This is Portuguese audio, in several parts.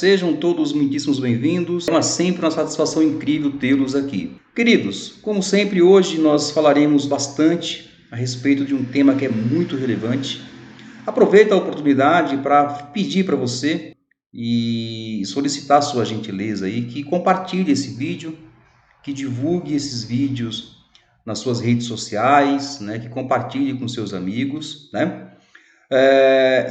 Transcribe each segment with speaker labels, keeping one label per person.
Speaker 1: Sejam todos muitíssimos bem-vindos. É sempre uma satisfação incrível tê-los aqui. Queridos, como sempre, hoje nós falaremos bastante a respeito de um tema que é muito relevante. Aproveito a oportunidade para pedir para você e solicitar sua gentileza aí que compartilhe esse vídeo, que divulgue esses vídeos nas suas redes sociais, né? Que compartilhe com seus amigos, né?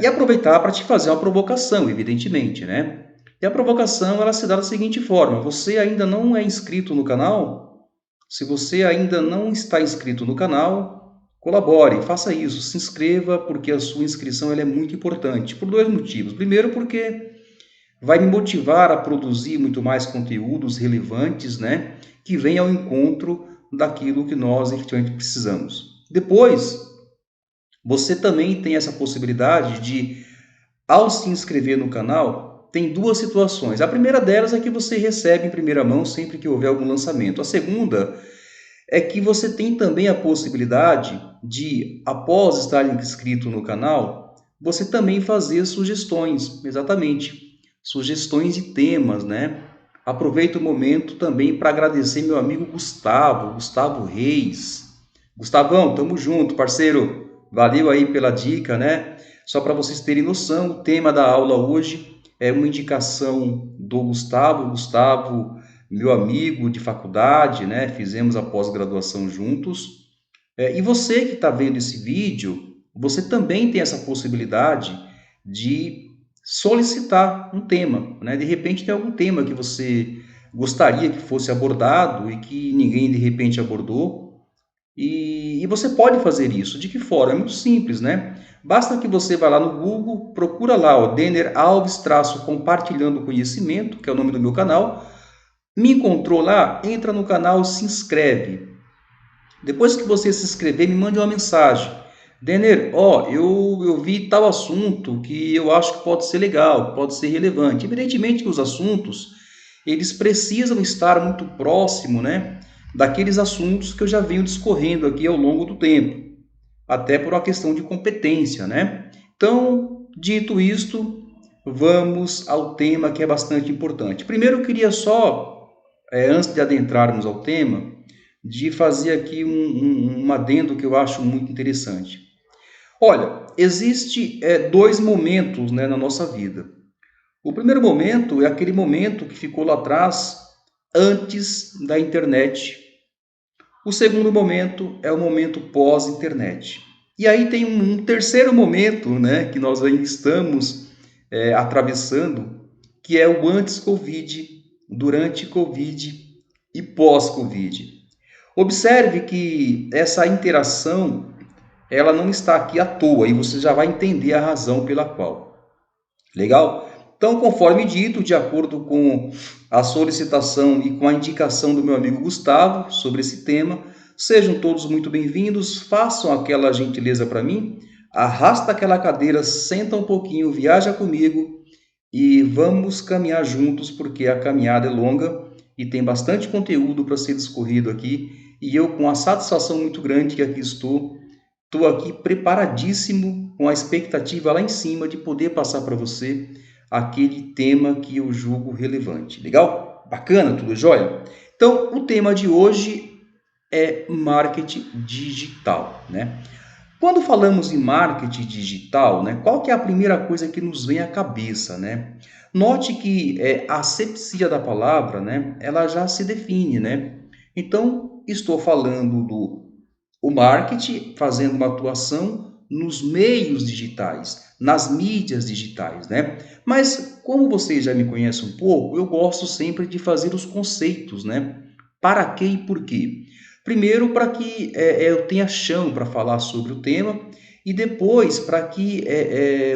Speaker 1: E aproveitar para te fazer uma provocação, evidentemente, né? E a provocação ela se dá da seguinte forma: você ainda não é inscrito no canal? Se você ainda não está inscrito no canal, colabore, faça isso, se inscreva, porque a sua inscrição ela é muito importante, por dois motivos. Primeiro, porque vai me motivar a produzir muito mais conteúdos relevantes, né? Que venham ao encontro daquilo que nós efetivamente precisamos. Depois, você também tem essa possibilidade de, ao se inscrever no canal, tem duas situações. A primeira delas é que você recebe em primeira mão sempre que houver algum lançamento. A segunda é que você tem também a possibilidade de, após estar inscrito no canal, você também fazer sugestões, exatamente, sugestões de temas, né? Aproveito o momento também para agradecer meu amigo Gustavo Reis. Gustavão, tamo junto, parceiro. Valeu aí pela dica, né? Só para vocês terem noção, o tema da aula hoje é uma indicação do Gustavo. Gustavo, meu amigo de faculdade, né? Fizemos a pós-graduação juntos. E você que está vendo esse vídeo, você também tem essa possibilidade de solicitar um tema, né? De repente tem algum tema que você gostaria que fosse abordado e que ninguém de repente abordou. E você pode fazer isso. De que forma? É muito simples, né? Basta que você vá lá no Google, procura lá, ó, Denner Alves compartilhando conhecimento, que é o nome do meu canal. Me encontrou lá, entra no canal, se inscreve. Depois que você se inscrever, me mande uma mensagem. Denner, ó, eu vi tal assunto que eu acho que pode ser legal, pode ser relevante. Evidentemente que os assuntos, eles precisam estar muito próximo, né, daqueles assuntos que eu já venho discorrendo aqui ao longo do tempo, até por uma questão de competência, né? Então, dito isto, vamos ao tema que é bastante importante. Primeiro, eu queria só, antes de adentrarmos ao tema, de fazer aqui um adendo que eu acho muito interessante. Olha, existe dois momentos, né, na nossa vida. O primeiro momento é aquele momento que ficou lá atrás, antes da internet. O segundo momento é o momento pós-internet. E aí tem um terceiro momento, né, que nós ainda estamos atravessando, que é o antes Covid, durante Covid e pós-Covid. Observe que essa interação, ela não está aqui à toa e você já vai entender a razão pela qual. Legal? Então, conforme dito, de acordo com a solicitação e com a indicação do meu amigo Gustavo sobre esse tema, sejam todos muito bem-vindos, façam aquela gentileza para mim, arrasta aquela cadeira, senta um pouquinho, viaja comigo e vamos caminhar juntos, porque a caminhada é longa e tem bastante conteúdo para ser discorrido aqui, e eu com a satisfação muito grande que aqui estou aqui preparadíssimo, com a expectativa lá em cima de poder passar para você aquele tema que eu julgo relevante. Legal? Bacana? Tudo jóia? Então, o tema de hoje é marketing digital, né? Quando falamos em marketing digital, né, qual que é a primeira coisa que nos vem à cabeça, né? Note que a asepsia da palavra, né, ela já se define, né? Então, estou falando do o marketing fazendo uma atuação nos meios digitais, nas mídias digitais, né? Mas como vocês já me conhecem um pouco, eu gosto sempre de fazer os conceitos, né? Para quê e por quê? Primeiro, para que eu tenha chão para falar sobre o tema e depois para que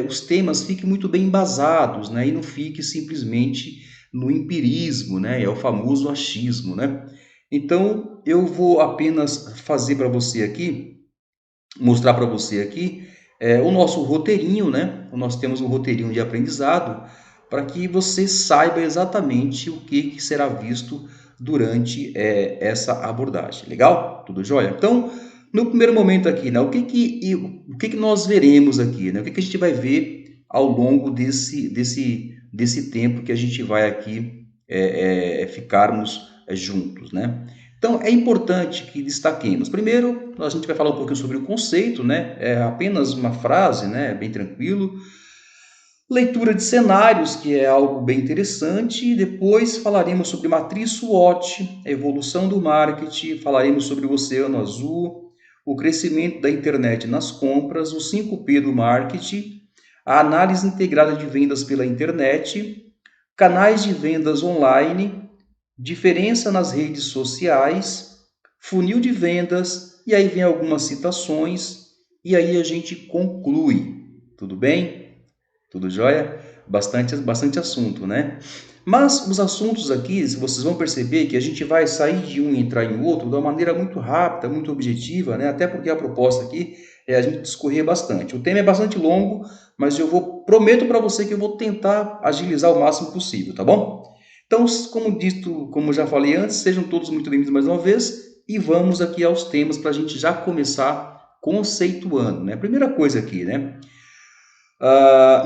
Speaker 1: os temas fiquem muito bem embasados, né? E não fique simplesmente no empirismo, né? É o famoso achismo, né? Então, eu vou apenas fazer para você aqui, mostrar para você aqui o nosso roteirinho, né? Nós temos um roteirinho de aprendizado para que você saiba exatamente o que será visto durante essa abordagem. Legal? Tudo jóia? Então, no primeiro momento aqui, né? O que nós veremos aqui, né? O que a gente vai ver ao longo desse tempo que a gente vai aqui ficarmos juntos, né? Então, é importante que destaquemos. Primeiro, a gente vai falar um pouquinho sobre o conceito, né? É apenas uma frase, né? Bem tranquilo. Leitura de cenários, que é algo bem interessante. E depois falaremos sobre matriz SWOT, a evolução do marketing, falaremos sobre o Oceano Azul, o crescimento da internet nas compras, o 5P do marketing, a análise integrada de vendas pela internet, canais de vendas online, diferença nas redes sociais, funil de vendas, e aí vem algumas citações, e aí a gente conclui. Tudo bem? Tudo jóia? Bastante assunto, né? Mas os assuntos aqui, vocês vão perceber que a gente vai sair de um e entrar em outro de uma maneira muito rápida, muito objetiva, né? Até porque a proposta aqui é a gente discorrer bastante. O tema é bastante longo, mas prometo para você que eu vou tentar agilizar o máximo possível, tá bom? Então, como dito, como já falei antes, sejam todos muito bem-vindos mais uma vez e vamos aqui aos temas para a gente já começar conceituando, né? Primeira coisa aqui, né?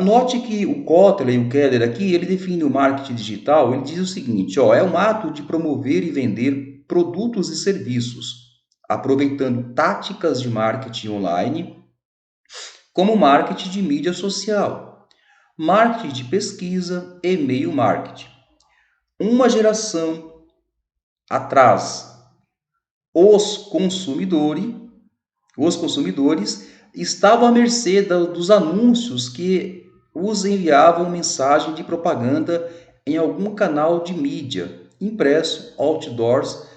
Speaker 1: Note que o Kotler e o Keller aqui, ele define o marketing digital, ele diz o seguinte, ó, é um ato de promover e vender produtos e serviços, aproveitando táticas de marketing online, como marketing de mídia social, marketing de pesquisa, e-mail marketing. Uma geração atrás, os consumidores estavam à mercê dos anúncios que os enviavam mensagem de propaganda em algum canal de mídia, impresso, outdoors,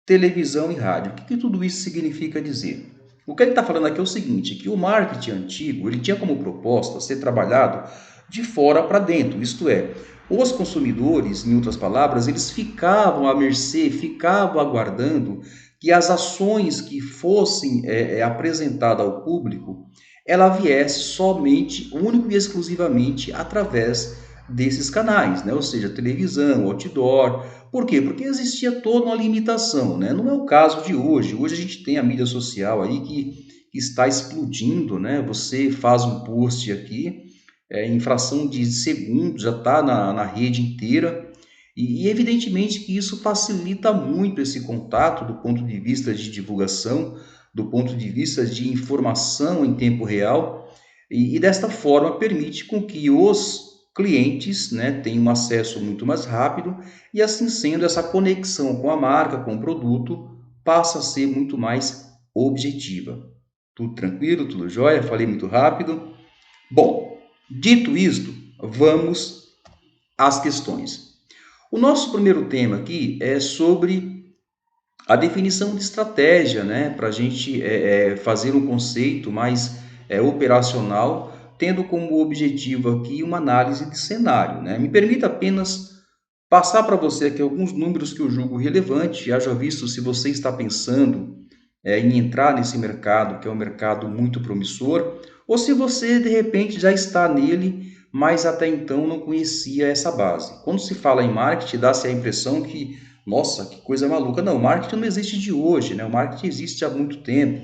Speaker 1: televisão e rádio. O que tudo isso significa dizer? O que ele está falando aqui é o seguinte, que o marketing antigo ele tinha como proposta ser trabalhado de fora para dentro, isto é, os consumidores, em outras palavras, eles ficavam à mercê, ficavam aguardando que as ações que fossem apresentadas ao público, ela viesse somente, único e exclusivamente, através desses canais, né? Ou seja, televisão, outdoor. Por quê? Porque existia toda uma limitação, né? Não é o caso de hoje. Hoje a gente tem a mídia social aí que está explodindo, né? Você faz um post aqui, em fração de segundos já está na rede inteira. E evidentemente que isso facilita muito esse contato do ponto de vista de divulgação, do ponto de vista de informação em tempo real, e desta forma permite com que os clientes, né, tenham um acesso muito mais rápido e assim sendo essa conexão com a marca, com o produto, passa a ser muito mais objetiva. Tudo tranquilo, tudo jóia? Falei muito rápido. Bom, dito isto, vamos às questões. O nosso primeiro tema aqui é sobre a definição de estratégia, né, para a gente fazer um conceito mais operacional, tendo como objetivo aqui uma análise de cenário, né? Me permita apenas passar para você aqui alguns números que eu julgo relevante, haja visto se você está pensando em entrar nesse mercado, que é um mercado muito promissor, ou se você de repente já está nele, mas até então não conhecia essa base. Quando se fala em marketing, dá-se a impressão que, nossa, que coisa maluca. Não, o marketing não existe de hoje, né? O marketing existe há muito tempo.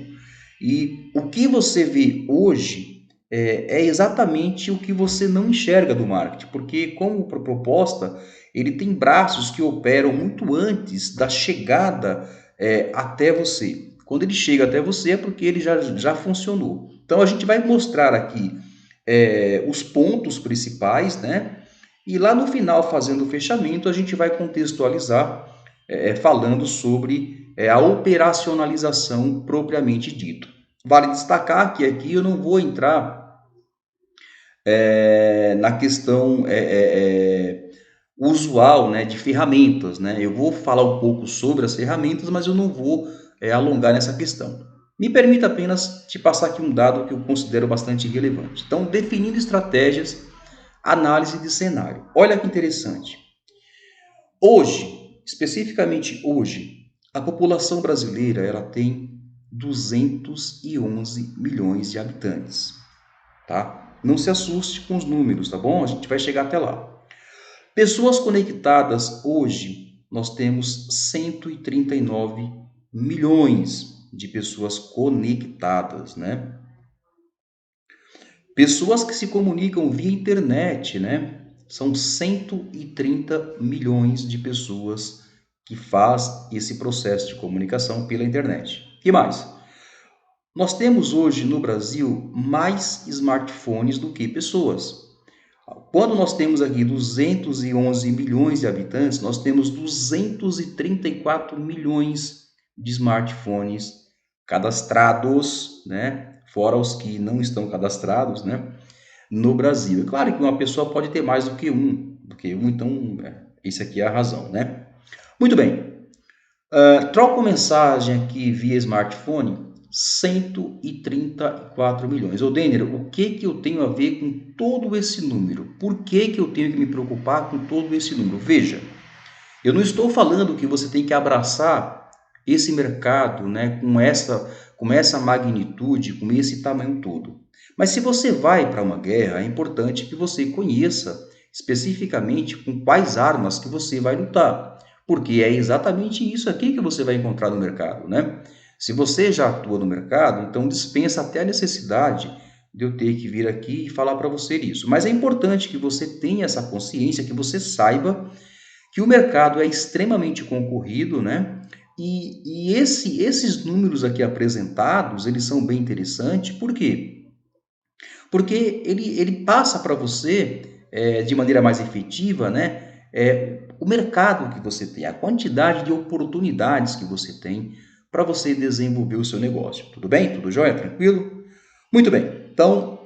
Speaker 1: E o que você vê hoje é exatamente o que você não enxerga do marketing, porque como proposta, ele tem braços que operam muito antes da chegada até você. Quando ele chega até você é porque ele já funcionou. Então a gente vai mostrar aqui os pontos principais, né? E lá no final, fazendo o fechamento, a gente vai contextualizar falando sobre a operacionalização propriamente dito. Vale destacar que aqui eu não vou entrar na questão usual, né, de ferramentas, né? Eu vou falar um pouco sobre as ferramentas, mas eu não vou alongar nessa questão. Me permita apenas te passar aqui um dado que eu considero bastante relevante. Então, definindo estratégias, análise de cenário. Olha que interessante. Hoje, especificamente hoje, a população brasileira ela tem 211 milhões de habitantes, tá? Não se assuste com os números, tá bom? A gente vai chegar até lá. Pessoas conectadas hoje, nós temos 139 milhões de pessoas conectadas, né? Pessoas que se comunicam via internet, né? São 130 milhões de pessoas que faz esse processo de comunicação pela internet. E mais? Nós temos hoje no Brasil mais smartphones do que pessoas. Quando nós temos aqui 211 milhões de habitantes, nós temos 234 milhões de smartphones cadastrados, né? Fora os que não estão cadastrados, né? No Brasil. É claro que uma pessoa pode ter mais do que um, então isso aqui é a razão, né? Muito bem. Troco mensagem aqui via smartphone, 134 milhões. Ô Denner, o que eu tenho a ver com todo esse número? Por que eu tenho que me preocupar com todo esse número? Veja, eu não estou falando que você tem que abraçar esse mercado, né, com essa magnitude, com esse tamanho todo. Mas se você vai para uma guerra, é importante que você conheça especificamente com quais armas que você vai lutar. Porque é exatamente isso aqui que você vai encontrar no mercado, né? Se você já atua no mercado, então dispensa até a necessidade de eu ter que vir aqui e falar para você isso. Mas é importante que você tenha essa consciência, que você saiba que o mercado é extremamente concorrido, né? Esses números aqui apresentados, eles são bem interessantes, por quê? Porque ele passa para você, de maneira mais efetiva, né? O mercado que você tem, a quantidade de oportunidades que você tem para você desenvolver o seu negócio. Tudo bem? Tudo jóia? Tranquilo? Muito bem. Então,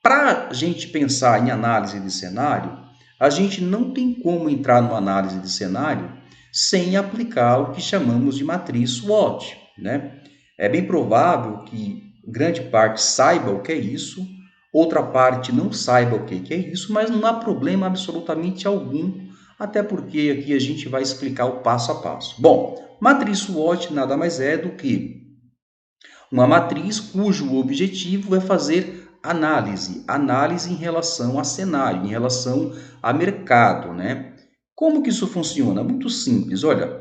Speaker 1: para a gente pensar em análise de cenário, a gente não tem como entrar numa análise de cenário sem aplicar o que chamamos de matriz SWOT, né? É bem provável que grande parte saiba o que é isso, outra parte não saiba o que é isso, mas não há problema absolutamente algum, até porque aqui a gente vai explicar o passo a passo. Bom, matriz SWOT nada mais é do que uma matriz cujo objetivo é fazer análise em relação a cenário, em relação a mercado, né? Como que isso funciona? Muito simples, olha.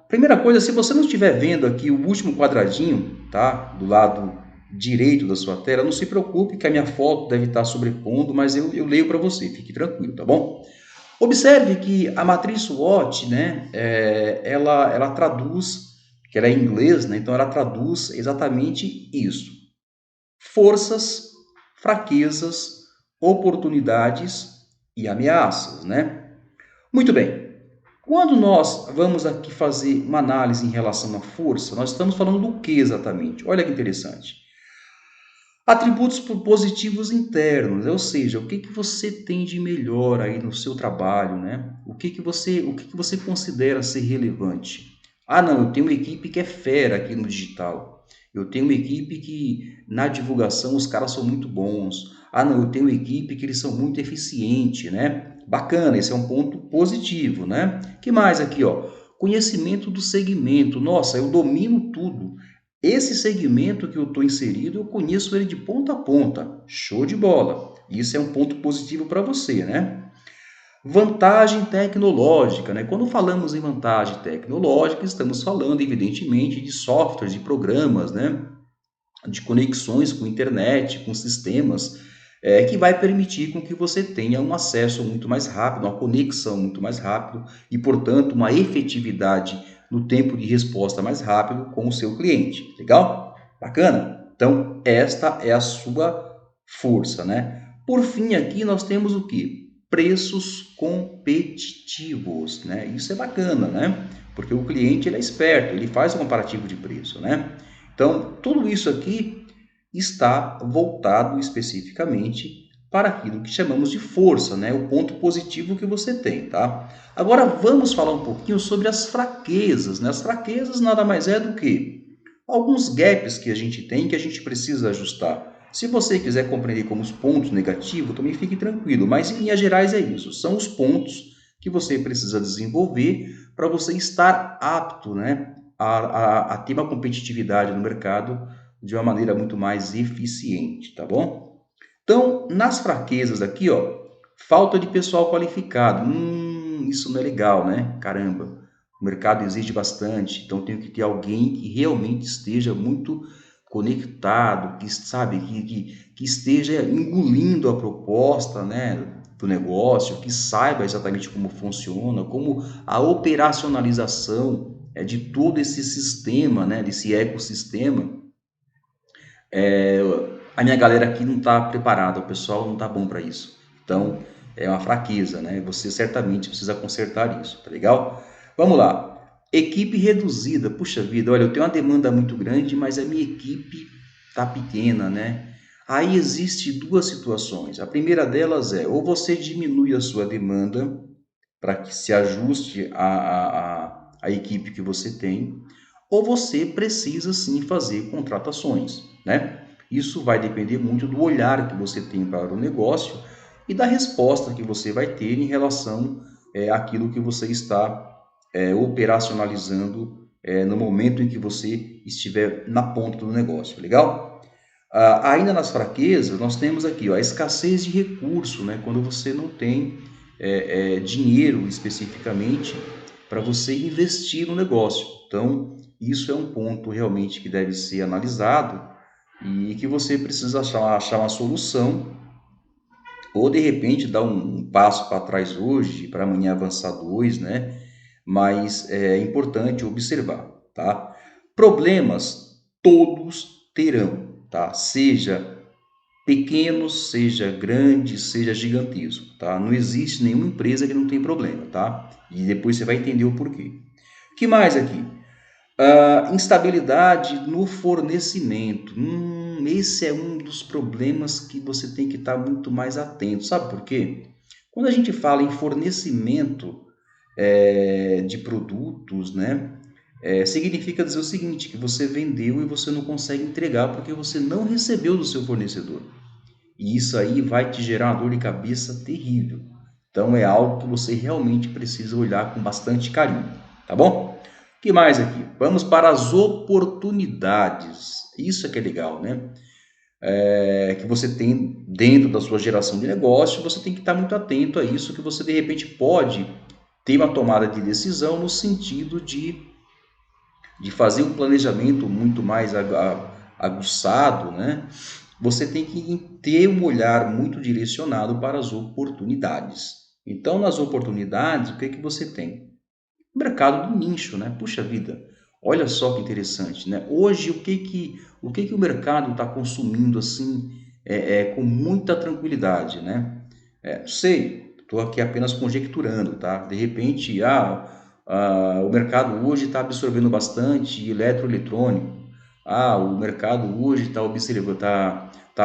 Speaker 1: Primeira coisa, se você não estiver vendo aqui o último quadradinho, tá? Do lado direito da sua tela, não se preocupe que a minha foto deve estar sobrepondo, mas eu leio para você, fique tranquilo, tá bom? Observe que a matriz SWOT, né, ela traduz, que ela é em inglês, né, então ela traduz exatamente isso. Forças, fraquezas, oportunidades e ameaças, né? Muito bem. Quando nós vamos aqui fazer uma análise em relação à força, nós estamos falando do que exatamente? Olha que interessante. Atributos positivos internos, ou seja, o que você tem de melhor aí no seu trabalho, né? O que você considera ser relevante? Ah, não, eu tenho uma equipe que é fera aqui no digital. Eu tenho uma equipe que na divulgação os caras são muito bons. Ah, não, eu tenho uma equipe que eles são muito eficientes, né? Bacana, esse é um ponto positivo, né? Que mais aqui, ó? Conhecimento do segmento. Nossa, eu domino tudo. Esse segmento que eu estou inserido, eu conheço ele de ponta a ponta. Show de bola. Isso é um ponto positivo para você, né? Vantagem tecnológica, né? Quando falamos em vantagem tecnológica, estamos falando, evidentemente, de softwares, de programas, né? De conexões com internet, com sistemas, que vai permitir com que você tenha um acesso muito mais rápido, uma conexão muito mais rápido e, portanto, uma efetividade no tempo de resposta mais rápido com o seu cliente. Legal? Bacana? Então, esta é a sua força, né? Por fim, aqui nós temos o que? Preços competitivos, né? Isso é bacana, né? Porque o cliente ele é esperto, ele faz um comparativo de preço, né? Então, tudo isso aqui está voltado especificamente para aquilo que chamamos de força, né? O ponto positivo que você tem, tá? Agora vamos falar um pouquinho sobre as fraquezas, né? As fraquezas nada mais é do que alguns gaps que a gente tem que a gente precisa ajustar. Se você quiser compreender como os pontos negativos, também fique tranquilo, mas em linhas gerais é isso, são os pontos que você precisa desenvolver para você estar apto, né, a ter uma competitividade no mercado de uma maneira muito mais eficiente, tá bom? Então, nas fraquezas aqui, ó, falta de pessoal qualificado. Isso não é legal, né? Caramba, o mercado exige bastante, então tenho que ter alguém que realmente esteja muito conectado, que sabe, que esteja engolindo a proposta, né? do negócio, que saiba exatamente como funciona, como a operacionalização de todo esse sistema, né, desse ecossistema. A minha galera aqui não está preparada, o pessoal não está bom para isso. Então, é uma fraqueza, né? Você certamente precisa consertar isso, tá legal? Vamos lá. Equipe reduzida. Puxa vida, olha, eu tenho uma demanda muito grande, mas a minha equipe tá pequena, né? Aí existe duas situações. A primeira delas é, ou você diminui a sua demanda para que se ajuste a equipe que você tem, ou você precisa sim fazer contratações, né? Isso vai depender muito do olhar que você tem para o negócio e da resposta que você vai ter em relação àquilo que você está operacionalizando no momento em que você estiver na ponta do negócio, legal? Ainda nas fraquezas, nós temos aqui ó, a escassez de recurso, né? Quando você não tem dinheiro especificamente para você investir no negócio. Então, isso é um ponto realmente que deve ser analisado e que você precisa achar uma solução ou de repente dar um passo para trás hoje para amanhã avançar dois, né? Mas é importante observar, tá? Problemas todos terão, tá? Seja pequenos, seja grande, seja gigantesco, tá? Não existe nenhuma empresa que não tem problema, tá? E depois você vai entender o porquê. O que mais aqui? Instabilidade no fornecimento. Esse é um dos problemas que você tem que estar muito mais atento. Sabe por quê? Quando a gente fala em fornecimento de produtos, né? Significa dizer o seguinte, que você vendeu e você não consegue entregar porque você não recebeu do seu fornecedor. E isso aí vai te gerar uma dor de cabeça terrível. Então é algo que você realmente precisa olhar com bastante carinho, tá bom? O que mais aqui? Vamos para as oportunidades. Isso é que é legal, né? Que você tem dentro da sua geração de negócio, você tem que estar muito atento a isso, que você de repente pode ter uma tomada de decisão no sentido de fazer um planejamento muito mais aguçado, né? Você tem que ter um olhar muito direcionado para as oportunidades. Então, nas oportunidades, o que que você tem? O mercado do nicho, né? Puxa vida, olha só que interessante, né? Hoje, o que que o mercado está consumindo assim, com muita tranquilidade, né? Não sei, estou aqui apenas conjecturando, tá? De repente, o mercado hoje está absorvendo bastante eletroeletrônico. O mercado hoje está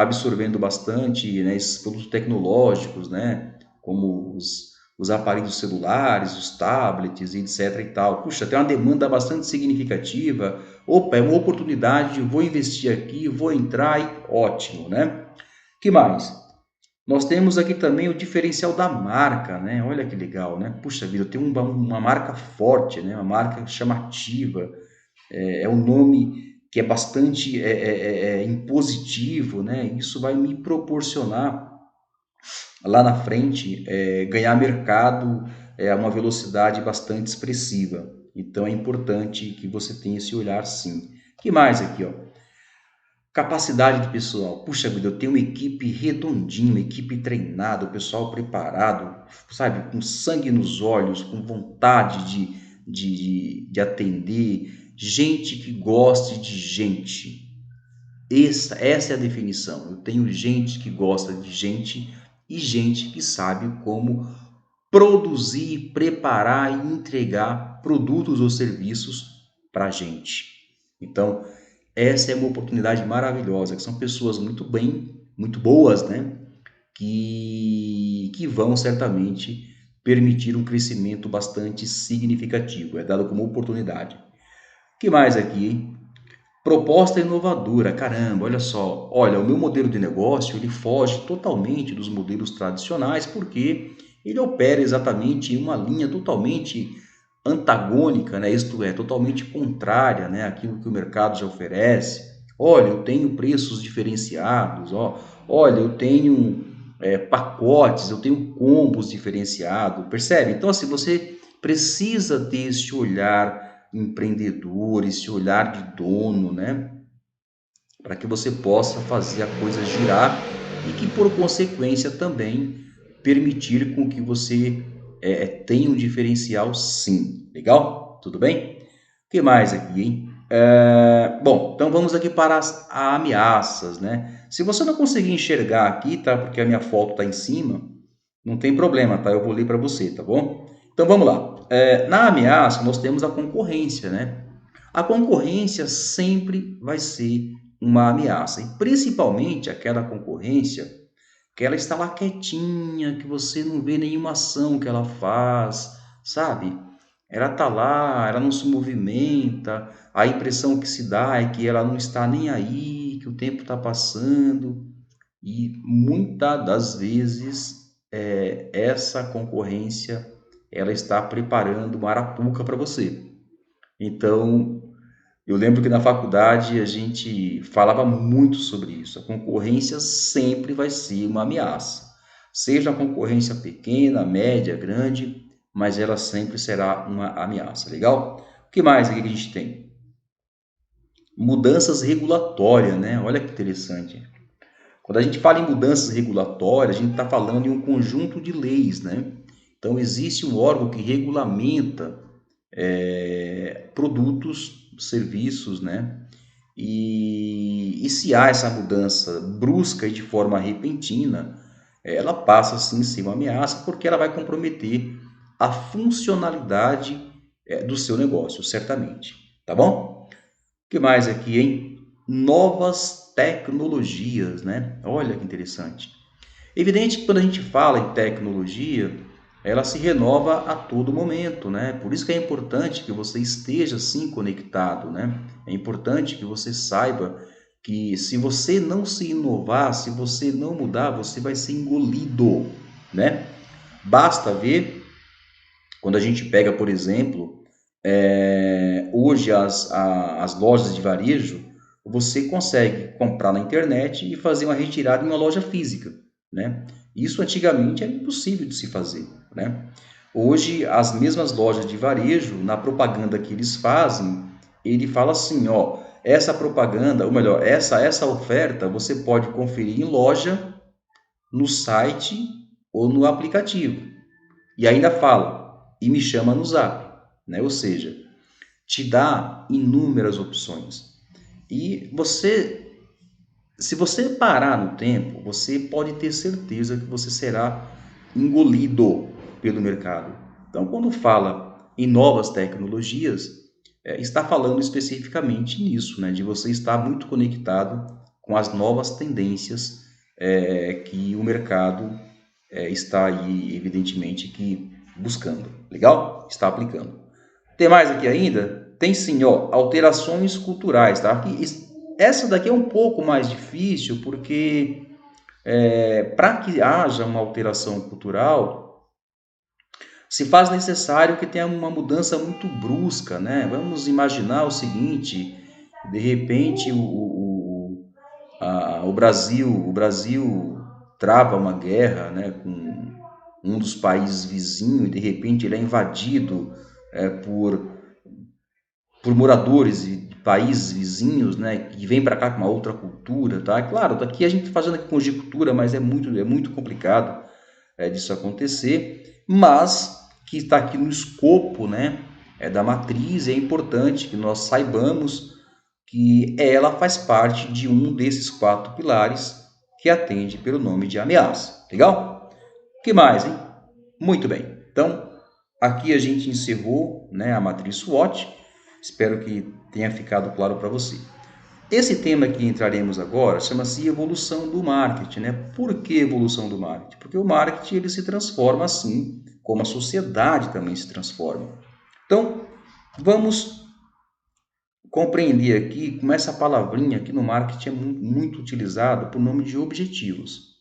Speaker 1: absorvendo bastante, né, esses produtos tecnológicos, né? Como os aparelhos celulares, os tablets, etc e tal. Puxa, tem uma demanda bastante significativa. Opa, é uma oportunidade, vou investir aqui, vou entrar e ótimo, né? Que mais? Nós temos aqui também o diferencial da marca, né? Olha que legal, né? Puxa vida, eu tenho uma marca forte, né? Uma marca chamativa, um nome que é bastante impositivo, né? Isso vai me proporcionar lá na frente ganhar mercado a uma velocidade bastante expressiva. Então é importante que você tenha esse olhar sim. O que mais aqui, ó? Capacidade de pessoal. Puxa vida, eu tenho uma equipe redondinha, uma equipe treinada, o pessoal preparado, sabe, com sangue nos olhos, com vontade de atender, gente que goste de gente. Essa é a definição. Eu tenho gente que gosta de gente e gente que sabe como produzir, preparar e entregar produtos ou serviços para a gente. Então, essa é uma oportunidade maravilhosa, que são pessoas muito boas, né? Que vão certamente permitir um crescimento bastante significativo. É dado como oportunidade. O que mais aqui, hein? Proposta inovadora, caramba, olha só. Olha, o meu modelo de negócio, ele foge totalmente dos modelos tradicionais, porque ele opera exatamente em uma linha totalmente antagônica, né? Isto é, totalmente contrária, né, àquilo que o mercado já oferece. Olha, eu tenho preços diferenciados, ó. Olha, eu tenho pacotes, eu tenho combos diferenciados, percebe? Então, assim, você precisa ter esse olhar empreendedor, esse olhar de dono, né? Para que você possa fazer a coisa girar e que, por consequência, também permitir com que você tenha um diferencial sim. Legal? Tudo bem? O que mais aqui, hein? Bom, então vamos aqui para as ameaças, né? Se você não conseguir enxergar aqui, tá? Porque a minha foto está em cima, não tem problema, tá? Eu vou ler para você, tá bom? Então vamos lá. Na ameaça, nós temos a concorrência, né? A concorrência sempre vai ser uma ameaça, e principalmente aquela concorrência que ela está lá quietinha, que você não vê nenhuma ação que ela faz, sabe? Ela tá lá, ela não se movimenta, a impressão que se dá é que ela não está nem aí, que o tempo está passando, e muitas das vezes essa concorrência ela está preparando uma arapuca para você. Então, eu lembro que na faculdade a gente falava muito sobre isso. A concorrência sempre vai ser uma ameaça. Seja a concorrência pequena, média, grande, mas ela sempre será uma ameaça. Legal? O que mais aqui que a gente tem? Mudanças regulatórias, né? Olha que interessante. Quando a gente fala em mudanças regulatórias, a gente está falando em um conjunto de leis, né? Então, existe um órgão que regulamenta produtos, serviços, né? E se há essa mudança brusca e de forma repentina, ela passa sim a ser uma ameaça, porque ela vai comprometer a funcionalidade do seu negócio, certamente. Tá bom? O que mais aqui, hein? Novas tecnologias, né? Olha que interessante. Evidente que quando a gente fala em tecnologia, ela se renova a todo momento, né? Por isso que é importante que você esteja assim conectado, né? É importante que você saiba que se você não se inovar, se você não mudar, você vai ser engolido, né? Basta ver quando a gente pega, por exemplo, hoje as lojas de varejo, você consegue comprar na internet e fazer uma retirada em uma loja física, né? Isso antigamente era impossível de se fazer, né? Hoje, as mesmas lojas de varejo, na propaganda que eles fazem, ele fala assim, ó, essa propaganda, ou melhor, essa oferta você pode conferir em loja, no site ou no aplicativo. E ainda fala, e me chama no Zap, né? Ou seja, te dá inúmeras opções. E se você parar no tempo, você pode ter certeza que você será engolido pelo mercado. Então, quando fala em novas tecnologias, está falando especificamente nisso, né? De você estar muito conectado com as novas tendências que o mercado está aí, evidentemente, que buscando. Legal? Está aplicando. Tem mais aqui ainda? Tem sim, ó, alterações culturais, tá? Essa daqui é um pouco mais difícil, porque para que haja uma alteração cultural, se faz necessário que tenha uma mudança muito brusca, né? Vamos imaginar o seguinte, de repente o Brasil trava uma guerra, né, com um dos países vizinhos, e de repente ele é invadido por moradores de países vizinhos, né, que vêm para cá com uma outra cultura, tá? Claro, daqui a gente está fazendo aqui conjectura, mas é muito complicado disso acontecer, mas que está aqui no escopo, né, da matriz, é importante que nós saibamos que ela faz parte de um desses 4 pilares que atende pelo nome de ameaça. Legal? O que mais, hein? Muito bem. Então, aqui a gente encerrou, né, a matriz SWOT. Espero que tenha ficado claro para você. Esse tema que entraremos agora chama-se evolução do marketing, né? Por que evolução do marketing? Porque o marketing ele se transforma assim como a sociedade também se transforma. Então, vamos compreender aqui como essa palavrinha aqui no marketing é muito utilizada por nome de objetivos.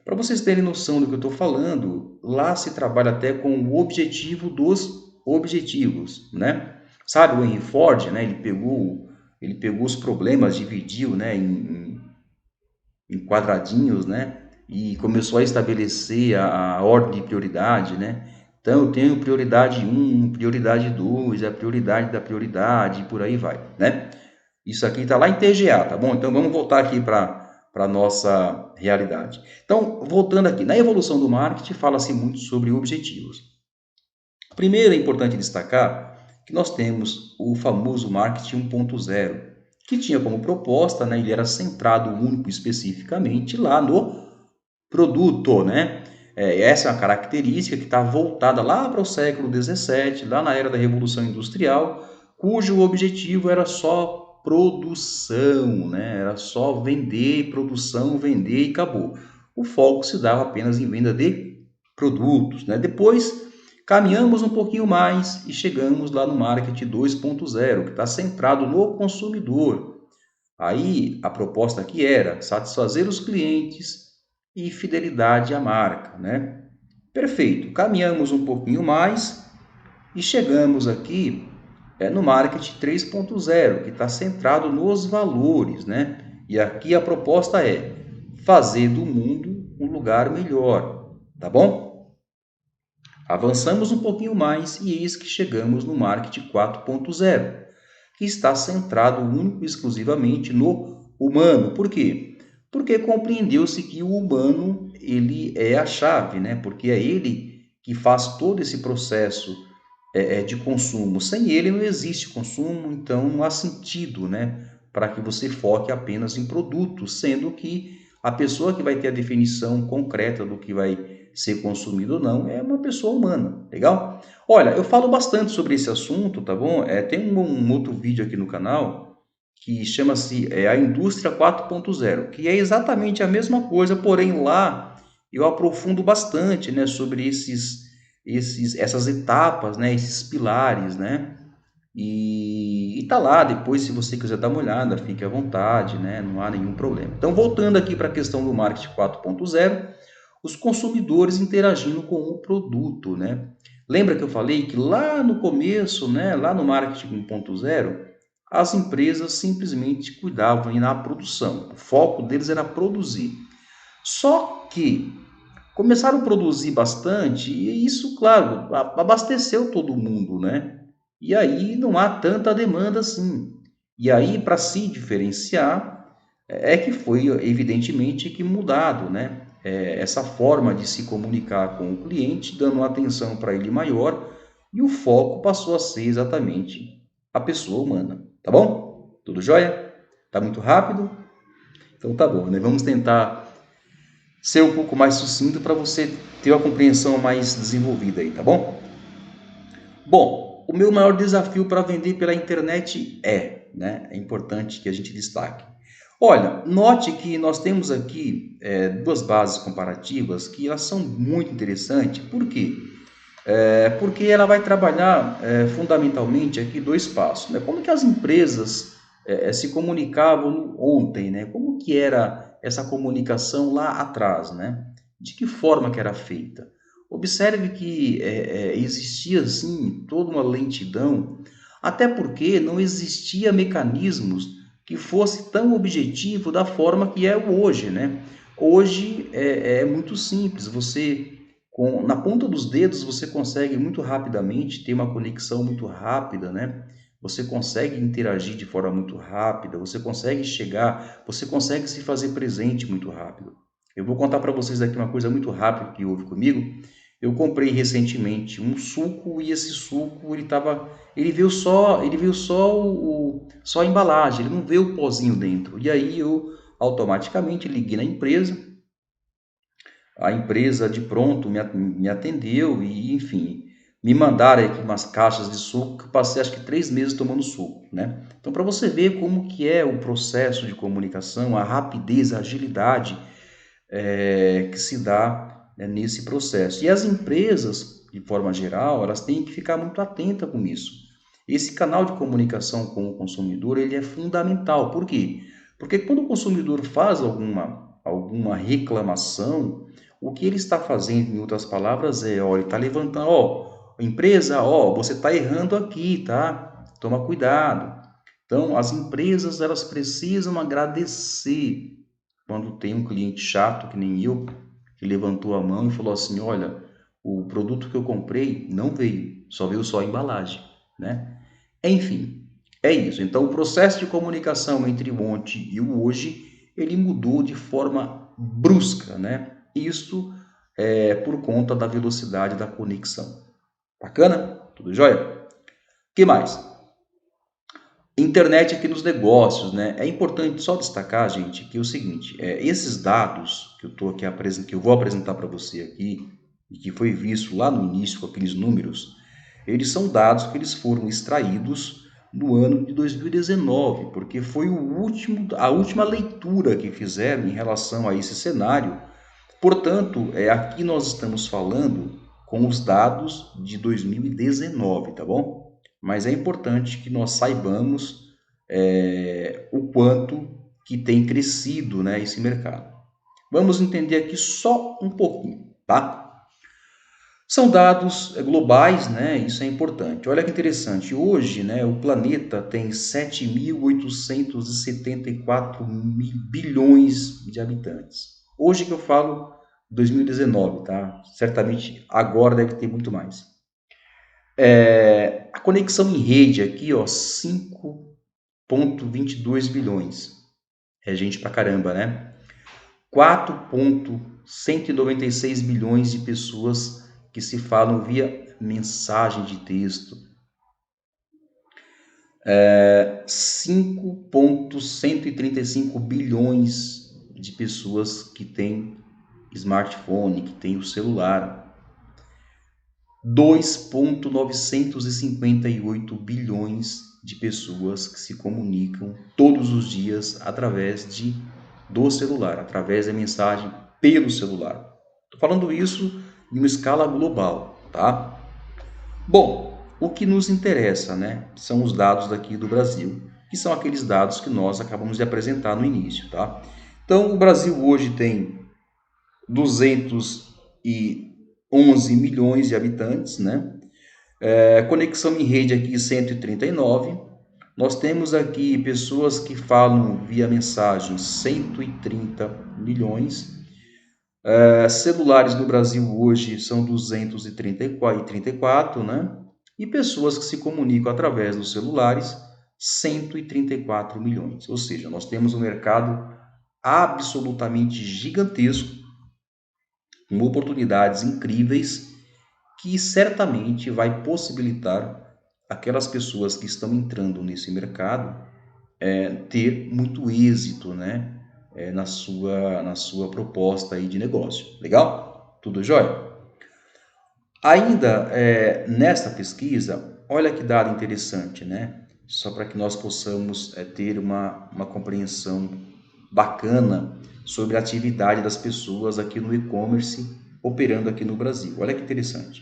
Speaker 1: Para vocês terem noção do que eu estou falando, lá se trabalha até com o objetivo dos objetivos, né? Sabe o Henry Ford, né? Ele pegou os problemas, dividiu, né, em quadradinhos, né? E começou a estabelecer a ordem de prioridade, né? Então, eu tenho prioridade 1, prioridade 2, a prioridade da prioridade, e por aí vai, né? Isso aqui está lá em TGA, tá bom? Então, vamos voltar aqui para a nossa realidade. Então, voltando aqui, na evolução do marketing fala-se muito sobre objetivos. Primeiro é importante destacar que nós temos o famoso marketing 1.0, que tinha como proposta, né, ele era centrado único especificamente lá no produto, né? Essa é uma característica que está voltada lá para o século XVII, lá na era da Revolução Industrial, cujo objetivo era só produção, né? Era só vender, produção, vender e acabou. O foco se dava apenas em venda de produtos, né? Depois caminhamos um pouquinho mais e chegamos lá no marketing 2.0, que está centrado no consumidor. Aí a proposta aqui era satisfazer os clientes e fidelidade à marca, né? Perfeito. Caminhamos um pouquinho mais e chegamos aqui no marketing 3.0, que está centrado nos valores, né? E aqui a proposta é fazer do mundo um lugar melhor, tá bom? Avançamos um pouquinho mais e eis que chegamos no marketing 4.0, que está centrado único e exclusivamente no humano. Por quê? Porque compreendeu-se que o humano ele é a chave, né? Porque é ele que faz todo esse processo de consumo. Sem ele não existe consumo, então não há sentido, né? Para que você foque apenas em produtos, sendo que a pessoa que vai ter a definição concreta do que vai ser consumido ou não é uma pessoa humana, legal? Olha, eu falo bastante sobre esse assunto, tá bom? Tem um outro vídeo aqui no canal que chama-se a Indústria 4.0, que é exatamente a mesma coisa, porém lá eu aprofundo bastante, né, sobre essas etapas, né, esses pilares, né, e tá lá depois, se você quiser dar uma olhada, fique à vontade, né, não há nenhum problema. Então, voltando aqui para a questão do marketing 4.0, os consumidores interagindo com o produto, né? Lembra que eu falei que lá no começo, né, lá no marketing 1.0, as empresas simplesmente cuidavam na produção. O foco deles era produzir. Só que começaram a produzir bastante e isso, claro, abasteceu todo mundo, né? E aí não há tanta demanda assim. E aí, para se diferenciar, é que foi evidentemente que mudado, né? Essa forma de se comunicar com o cliente, dando uma atenção para ele maior, e o foco passou a ser exatamente a pessoa humana, tá bom? Tudo jóia? Tá muito rápido? Então tá bom, né? Vamos tentar ser um pouco mais sucinto para você ter uma compreensão mais desenvolvida aí, tá bom? Bom, o meu maior desafio para vender pela internet né? É importante que a gente destaque. Olha, note que nós temos aqui duas bases comparativas que elas são muito interessantes. Por quê? Porque ela vai trabalhar fundamentalmente aqui dois passos, né? Como que as empresas se comunicavam ontem, né? Como que era essa comunicação lá atrás, né? De que forma que era feita? Observe que existia assim toda uma lentidão, até porque não existia mecanismos que fosse tão objetivo da forma que é hoje, né? Hoje é muito simples, na ponta dos dedos você consegue muito rapidamente ter uma conexão muito rápida, né? Você consegue interagir de forma muito rápida, você consegue chegar, você consegue se fazer presente muito rápido. Eu vou contar para vocês aqui uma coisa muito rápida que houve comigo. Eu comprei recentemente um suco e esse suco ele veio só a embalagem, ele não veio o pozinho dentro. E aí eu automaticamente liguei na empresa. A empresa de pronto me atendeu e, enfim, me mandaram aqui umas caixas de suco que eu passei acho que 3 meses tomando suco, né? Então, para você ver como que é o processo de comunicação, a rapidez, a agilidade que se dá, né, nesse processo. E as empresas, de forma geral, elas têm que ficar muito atentas com isso. Esse canal de comunicação com o consumidor, ele é fundamental. Por quê? Porque quando o consumidor faz alguma reclamação, o que ele está fazendo, em outras palavras, ele está levantando, empresa, você está errando aqui, tá? Toma cuidado. Então, as empresas, elas precisam agradecer quando tem um cliente chato, que nem eu, que levantou a mão e falou assim, olha, o produto que eu comprei não veio, só veio só a embalagem, né? Enfim, é isso. Então, o processo de comunicação entre o ontem e o hoje, ele mudou de forma brusca, né? Isso é por conta da velocidade da conexão. Bacana? Tudo jóia? Que mais? Internet aqui nos negócios, né? É importante só destacar, gente, que é o seguinte, esses dados que eu tô aqui que eu vou apresentar para você aqui e que foi visto lá no início com aqueles números, eles são dados que eles foram extraídos no ano de 2019, porque foi a última leitura que fizeram em relação a esse cenário. Portanto, aqui nós estamos falando com os dados de 2019, tá bom? Mas é importante que nós saibamos o quanto que tem crescido, né, esse mercado. Vamos entender aqui só um pouquinho, tá? São dados globais, né? Isso é importante. Olha que interessante. Hoje, né, o planeta tem 7.874 bilhões de habitantes. Hoje que eu falo 2019, tá? Certamente agora deve ter muito mais. A conexão em rede aqui, ó, 5,22 bilhões. É gente pra caramba, né? 4,196 bilhões de pessoas que se falam via mensagem de texto. 5,135 bilhões de pessoas que têm smartphone, que têm o celular. 2,958 bilhões de pessoas que se comunicam todos os dias através do celular, através da mensagem pelo celular. Estou falando isso em uma escala global, tá? Bom, o que nos interessa, né, são os dados daqui do Brasil, que são aqueles dados que nós acabamos de apresentar no início, tá? Então, o Brasil hoje tem 211 milhões de habitantes, né? Conexão em rede aqui 139. Nós temos aqui pessoas que falam via mensagem 130 milhões. Celulares no Brasil hoje são 234, né? E pessoas que se comunicam através dos celulares, 134 milhões. Ou seja, nós temos um mercado absolutamente gigantesco, com oportunidades incríveis, que certamente vai possibilitar aquelas pessoas que estão entrando nesse mercado ter muito êxito, né? Na sua proposta aí de negócio. Legal? Tudo jóia? Ainda nesta pesquisa, olha que dado interessante, né? Só para que nós possamos ter uma compreensão bacana sobre a atividade das pessoas aqui no e-commerce operando aqui no Brasil. Olha que interessante.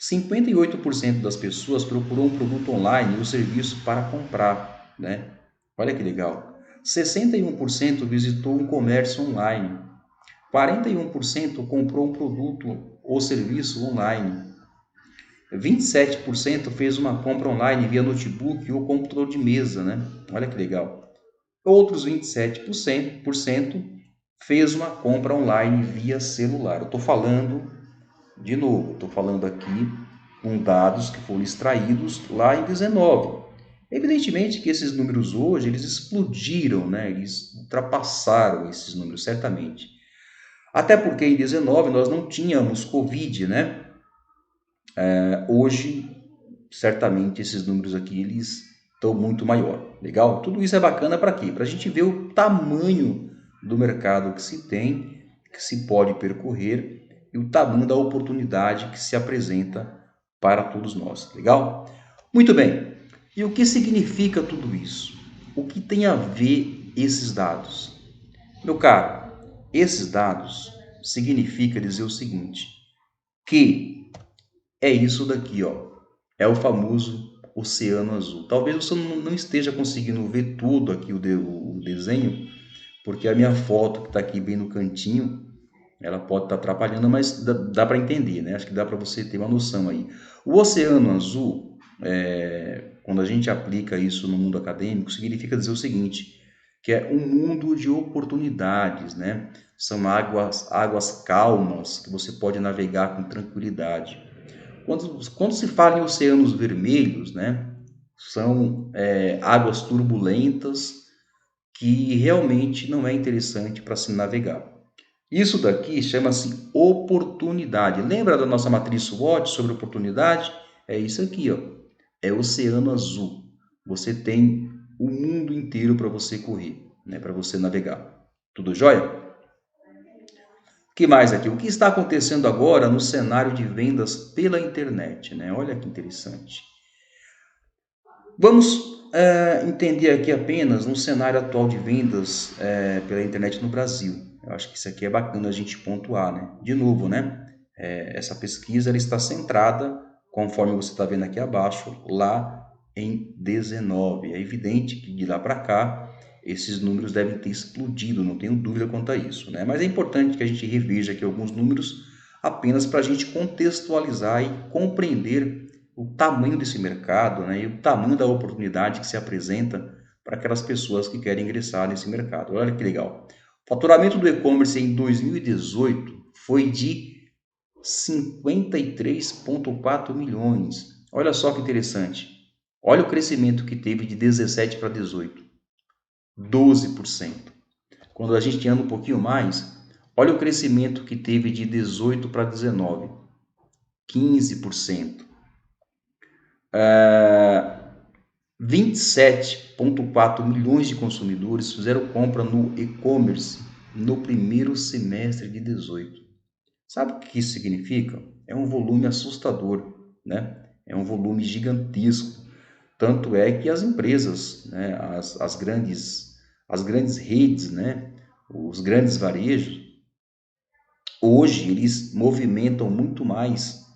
Speaker 1: 58% das pessoas procurou um produto online ou serviço para comprar, né? Olha que legal. 61% visitou um comércio online. 41% comprou um produto ou serviço online. 27% fez uma compra online via notebook ou computador de mesa, né? Olha que legal. Outros 27% fez uma compra online via celular. Eu estou falando, de novo, estou falando aqui com dados que foram extraídos lá em 19. Evidentemente que esses números hoje, eles explodiram, né? Eles ultrapassaram esses números, certamente. Até porque em 19 nós não tínhamos Covid, né? Hoje, certamente, esses números aqui, eles estão muito maior. Legal? Tudo isso é bacana para quê? Para a gente ver o tamanho do mercado que se tem, que se pode percorrer e o tamanho da oportunidade que se apresenta para todos nós. Legal? Muito bem. E o que significa tudo isso? O que tem a ver esses dados? Meu caro, esses dados significa dizer o seguinte, que é isso daqui, ó. É o famoso oceano azul. Talvez você não esteja conseguindo ver tudo aqui o desenho, porque a minha foto que está aqui bem no cantinho, ela pode estar atrapalhando, mas dá para entender, né? Acho que dá para você ter uma noção aí. O oceano azul, quando a gente aplica isso no mundo acadêmico, significa dizer o seguinte, que é um mundo de oportunidades, né? São águas calmas que você pode navegar com tranquilidade. Quando se fala em oceanos vermelhos, né, são águas turbulentas que realmente não é interessante para se navegar. Isso daqui chama-se oportunidade. Lembra da nossa matriz SWOT sobre oportunidade? É isso aqui, ó. É oceano azul. Você tem o mundo inteiro para você correr, né? Para você navegar. Tudo jóia? O que mais aqui? O que está acontecendo agora no cenário de vendas pela internet, né? Olha que interessante. Vamos entender aqui apenas no cenário atual de vendas pela internet no Brasil. Eu acho que isso aqui é bacana a gente pontuar, né? De novo, né? Essa pesquisa ela está centrada, conforme você está vendo aqui abaixo, lá em 19. É evidente que de lá para cá esses números devem ter explodido, não tenho dúvida quanto a isso, né? Mas é importante que a gente reveja aqui alguns números apenas para a gente contextualizar e compreender o tamanho desse mercado, né, e o tamanho da oportunidade que se apresenta para aquelas pessoas que querem ingressar nesse mercado. Olha que legal. O faturamento do e-commerce em 2018 foi de 53,4 milhões. Olha só que interessante. Olha o crescimento que teve de 17 para 18. 12%. Quando a gente anda um pouquinho mais, olha o crescimento que teve de 18 para 19. 15%. 27,4 milhões de consumidores fizeram compra no e-commerce no primeiro semestre de 18. Sabe o que isso significa? É um volume assustador, né? É um volume gigantesco. Tanto é que as empresas, né, as grandes redes, né, os grandes varejos, hoje eles movimentam muito mais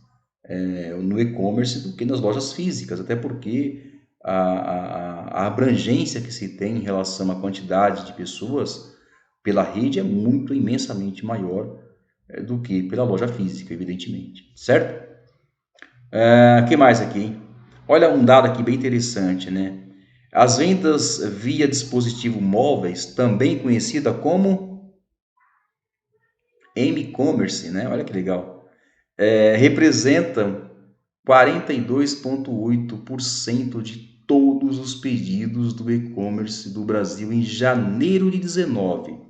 Speaker 1: no e-commerce do que nas lojas físicas, até porque a abrangência que se tem em relação à quantidade de pessoas pela rede é muito imensamente maior do que pela loja física, evidentemente, certo? Que mais aqui, hein? Olha um dado aqui bem interessante, né? As vendas via dispositivo móveis, também conhecida como m-commerce, né? Olha que legal. Representam 42,8% de todos os pedidos do e-commerce do Brasil em janeiro de 19.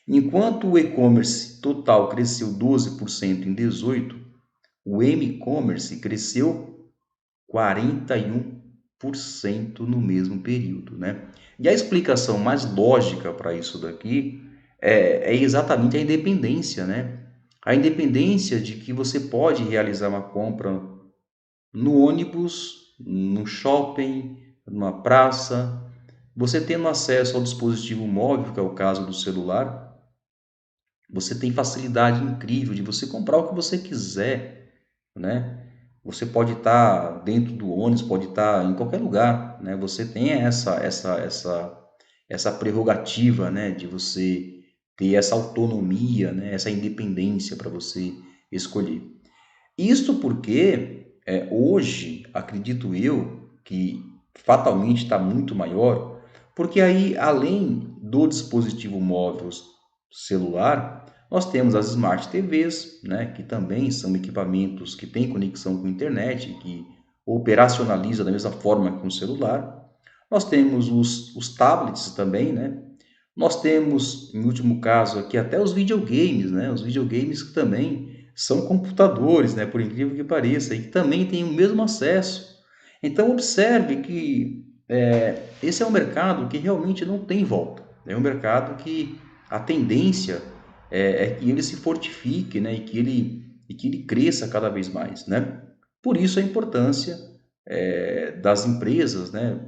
Speaker 1: Enquanto o e-commerce total cresceu 12% em 18, o m-commerce cresceu 41% no mesmo período, né? E a explicação mais lógica para isso daqui é exatamente a independência, né? A independência de que você pode realizar uma compra no ônibus, no shopping, numa praça, você tendo acesso ao dispositivo móvel, que é o caso do celular, você tem facilidade incrível de você comprar o que você quiser, né? Você pode estar dentro do ônibus, pode estar em qualquer lugar, né? Você tem essa prerrogativa, né, de você ter essa autonomia, né, essa independência para você escolher. Isso porque hoje, acredito eu, que fatalmente está muito maior, porque aí, além do dispositivo móvel celular, nós temos as Smart TVs, né, que também são equipamentos que têm conexão com a internet, que operacionaliza da mesma forma que um celular. Nós temos os tablets também, né? Nós temos, em último caso aqui, até os videogames, né? Os videogames que também são computadores, né? Por incrível que pareça, e que também têm o mesmo acesso. Então, observe que esse é um mercado que realmente não tem volta. É um mercado que a tendência é que ele se fortifique, né? E que ele cresça cada vez mais, né? Por isso a importância das empresas, né?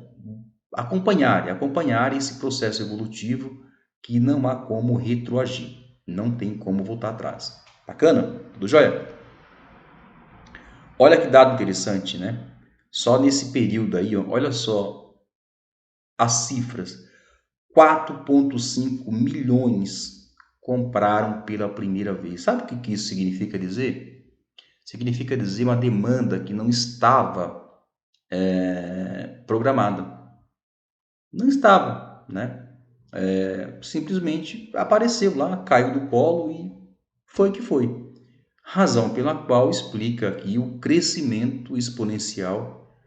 Speaker 1: Acompanharem esse processo evolutivo que não há como retroagir, não tem como voltar atrás. Bacana? Tudo jóia? Olha que dado interessante, né? Só nesse período aí, ó, olha só as cifras. 4,5 milhões compraram pela primeira vez. Sabe o que isso significa dizer? Significa dizer uma demanda que não estava programada. Não estava, né? Simplesmente apareceu lá, caiu do colo e foi que foi. Razão pela qual explica aqui o crescimento exponencial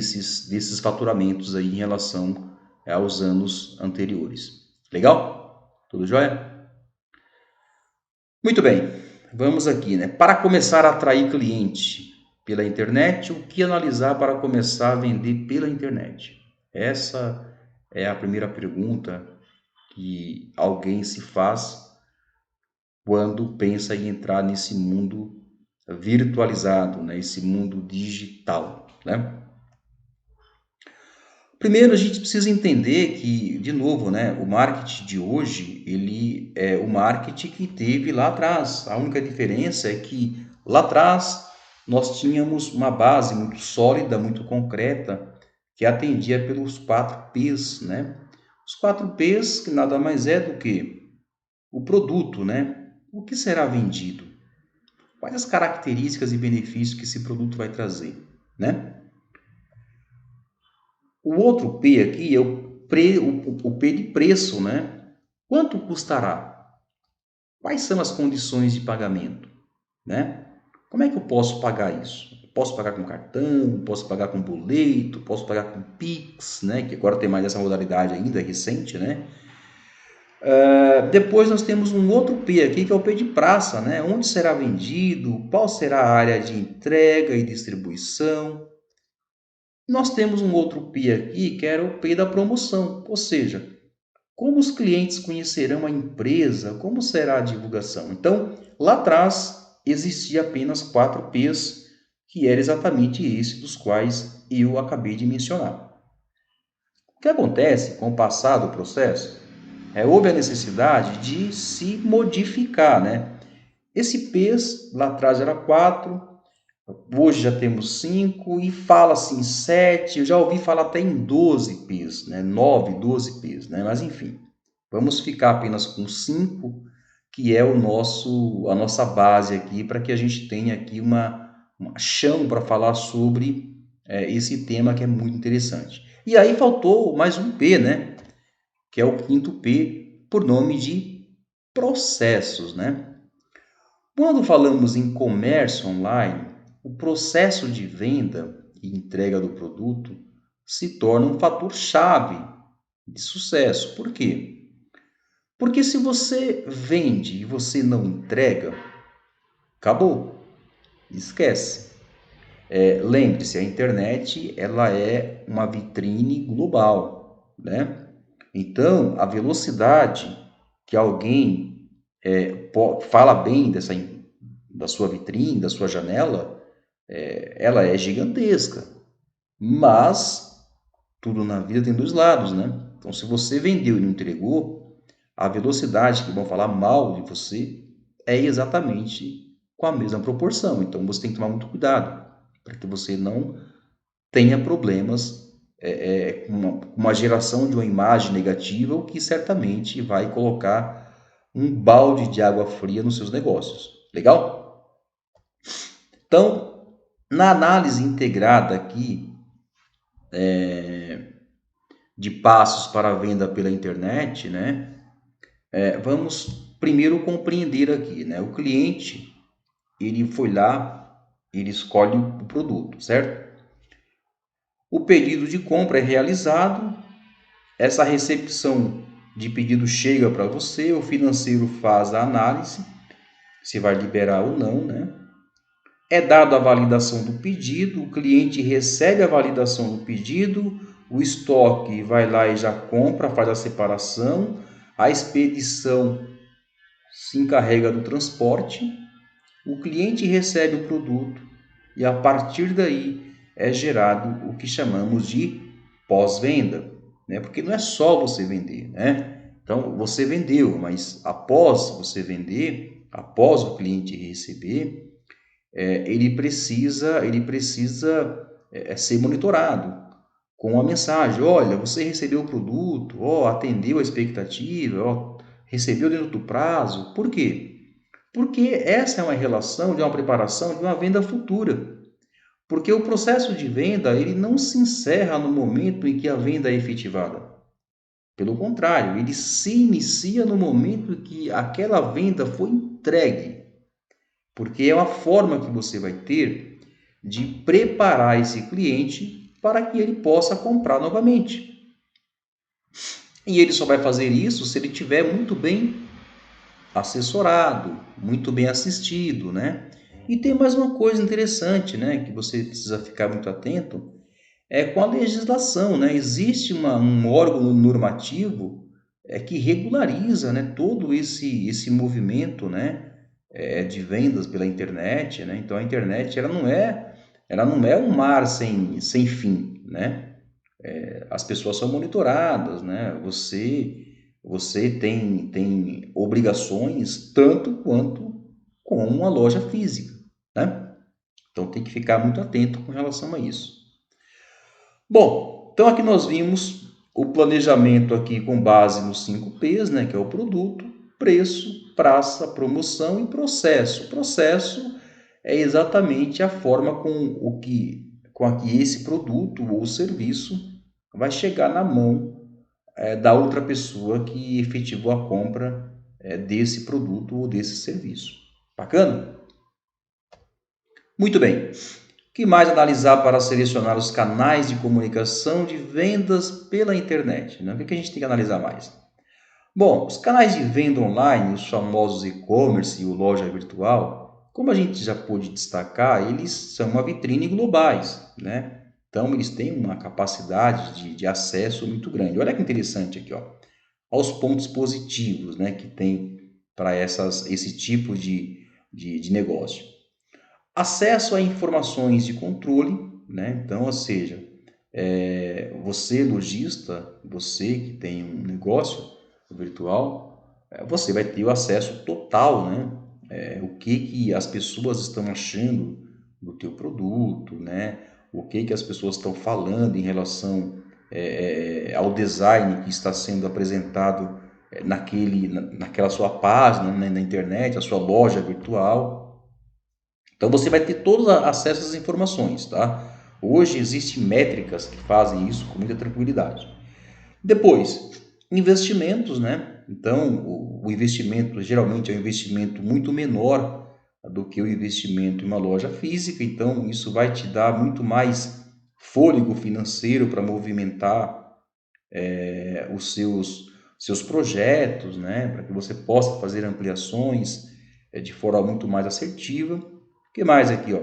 Speaker 1: desses faturamentos aí em relação aos anos anteriores. Legal? Tudo jóia? Muito bem, vamos aqui, né? Para começar a atrair cliente pela internet, o que analisar para começar a vender pela internet? Essa é a primeira pergunta que alguém se faz quando pensa em entrar nesse mundo virtualizado, né? Esse mundo digital, né? Primeiro, a gente precisa entender que, de novo, né, o marketing de hoje, ele é o marketing que teve lá atrás. A única diferença é que lá atrás nós tínhamos uma base muito sólida, muito concreta, que atendia pelos 4 P's, né? Os 4 P's que nada mais é do que o produto, né? O que será vendido? Quais as características e benefícios que esse produto vai trazer, né? O outro P aqui é o P de preço, né? Quanto custará? Quais são as condições de pagamento, né? Como é que eu posso pagar isso? Posso pagar com cartão, posso pagar com boleto, posso pagar com Pix, né? Que agora tem mais essa modalidade ainda, é recente, né? Depois nós temos um outro P aqui, que é o P de praça, né? Onde será vendido, qual será a área de entrega e distribuição. Nós temos um outro P aqui, que era o P da promoção, ou seja, como os clientes conhecerão a empresa, como será a divulgação. Então, lá atrás existia apenas 4 P's, que era exatamente esse dos quais eu acabei de mencionar. O que acontece com o passar do processo? Houve a necessidade de se modificar, né? Esse P's lá atrás era 4, hoje já temos 5 e fala-se em 7, eu já ouvi falar até em 12 P's, né? 9, 12 P's, né? Mas enfim, vamos ficar apenas com 5, que é a nossa base aqui, para que a gente tenha aqui uma chão para falar sobre esse tema que é muito interessante. E aí faltou mais um P, né? Que é o quinto P, por nome de processos, né? Quando falamos em comércio online, o processo de venda e entrega do produto se torna um fator chave de sucesso. Por quê? Porque se você vende e você não entrega, acabou, esquece. Lembre-se, a internet ela é uma vitrine global, né? Então, a velocidade que alguém fala bem da sua vitrine, da sua janela, ela é gigantesca. Mas tudo na vida tem dois lados, né? Então, se você vendeu e não entregou, a velocidade que vão falar mal de você é exatamente com a mesma proporção. Então, você tem que tomar muito cuidado para que você não tenha problemas com uma geração de uma imagem negativa, o que certamente vai colocar um balde de água fria nos seus negócios. Legal? Então, na análise integrada aqui de passos para a venda pela internet, né? Vamos primeiro compreender aqui, né? O cliente, ele foi lá, ele escolhe o produto, certo? O pedido de compra é realizado, essa recepção de pedido chega para você, o financeiro faz a análise, se vai liberar ou não, né? É dado a validação do pedido, o cliente recebe a validação do pedido, o estoque vai lá e já compra, faz a separação, a expedição se encarrega do transporte, o cliente recebe o produto e a partir daí é gerado o que chamamos de pós-venda, né? Porque não é só você vender, né? Então você vendeu, mas após você vender, após o cliente receber, ele precisa ser monitorado com a mensagem: olha, você recebeu o produto, atendeu a expectativa, recebeu dentro do prazo. Por quê? Porque essa é uma relação de uma preparação de uma venda futura. Porque o processo de venda ele não se encerra no momento em que a venda é efetivada. Pelo contrário, ele se inicia no momento em que aquela venda foi entregue. Porque é uma forma que você vai ter de preparar esse cliente para que ele possa comprar novamente. E ele só vai fazer isso se ele tiver muito bem assessorado, muito bem assistido, né? E tem mais uma coisa interessante, né, que você precisa ficar muito atento, é com a legislação, né? Existe um órgão normativo que regulariza, né, todo esse movimento, né, de vendas pela internet, né? Então a internet ela não é um mar sem fim, né? As pessoas são monitoradas, né? Você tem obrigações tanto quanto com uma loja física, né? Então tem que ficar muito atento com relação a isso. Bom, então aqui nós vimos o planejamento aqui com base nos 5 P's, né? Que é o produto, preço, praça, promoção e processo. O processo é exatamente a forma com a que esse produto ou serviço vai chegar na mão da outra pessoa que efetivou a compra desse produto ou desse serviço. Bacana? Muito bem. O que mais analisar para selecionar os canais de comunicação de vendas pela internet, né? O que a gente tem que analisar mais? Bom, os canais de venda online, os famosos e-commerce e o loja virtual, como a gente já pôde destacar, eles são uma vitrine globais, né? Então, eles têm uma capacidade de acesso muito grande. Olha que interessante aqui, ó. Olha os pontos positivos, né, que tem para esse tipo de negócio. Acesso a informações de controle, né? Então, ou seja, você lojista, você que tem um negócio virtual, você vai ter o acesso total, né? O que as pessoas estão achando do teu produto, né? O que as pessoas estão falando em relação ao design que está sendo apresentado naquela sua página, né, na internet, a sua loja virtual. Então você vai ter todo acesso às informações, tá? Hoje existem métricas que fazem isso com muita tranquilidade. Depois, investimentos, né? Então, o investimento geralmente é um investimento muito menor do que o investimento em uma loja física, então isso vai te dar muito mais fôlego financeiro para movimentar os seus projetos, né? Para que você possa fazer ampliações de forma muito mais assertiva. O que mais aqui, ó?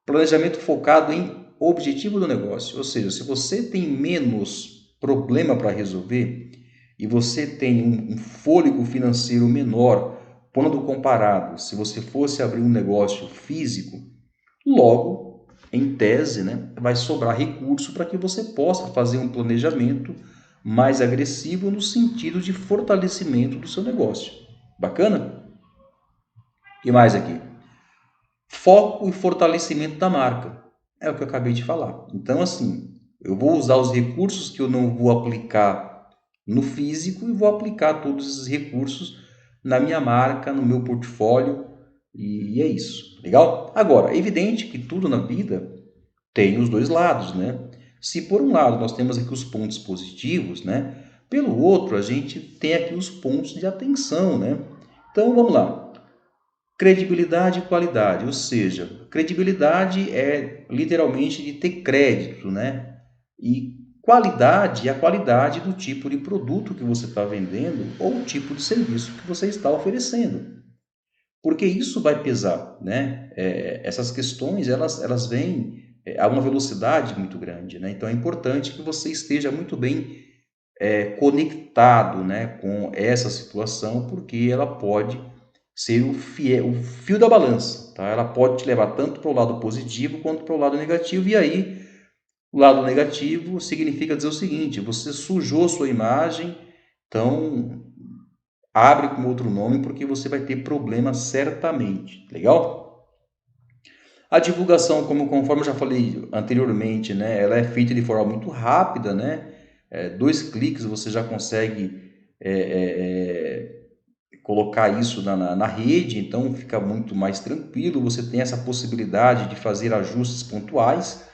Speaker 1: Planejamento focado em objetivo do negócio, ou seja, se você tem menos problema para resolver e você tem um fôlego financeiro menor quando comparado, se você fosse abrir um negócio físico, logo, em tese, né, vai sobrar recurso para que você possa fazer um planejamento mais agressivo no sentido de fortalecimento do seu negócio. Bacana? E mais aqui? Foco e fortalecimento da marca. É o que eu acabei de falar. Então, assim, eu vou usar os recursos que eu não vou aplicar no físico e vou aplicar todos esses recursos na minha marca, no meu portfólio, e é isso. Legal? Agora, é evidente que tudo na vida tem os dois lados, né? Se por um lado nós temos aqui os pontos positivos, né? Pelo outro, a gente tem aqui os pontos de atenção, né? Então, vamos lá. Credibilidade e qualidade, ou seja, credibilidade é literalmente de ter crédito, né? E qualidade é a qualidade do tipo de produto que você está vendendo ou o tipo de serviço que você está oferecendo. Porque isso vai pesar, né? Essas questões, elas vêm a uma velocidade muito grande, né? Então é importante que você esteja muito bem conectado, né, com essa situação, porque ela pode ser o fio da balança, tá? Ela pode te levar tanto para o lado positivo quanto para o lado negativo, e aí o lado negativo significa dizer o seguinte: você sujou sua imagem, então abre com outro nome porque você vai ter problema certamente. Legal? A divulgação, conforme eu já falei anteriormente, né, ela é feita de forma muito rápida, né? 2 cliques você já consegue colocar isso na rede, então fica muito mais tranquilo. Você tem essa possibilidade de fazer ajustes pontuais,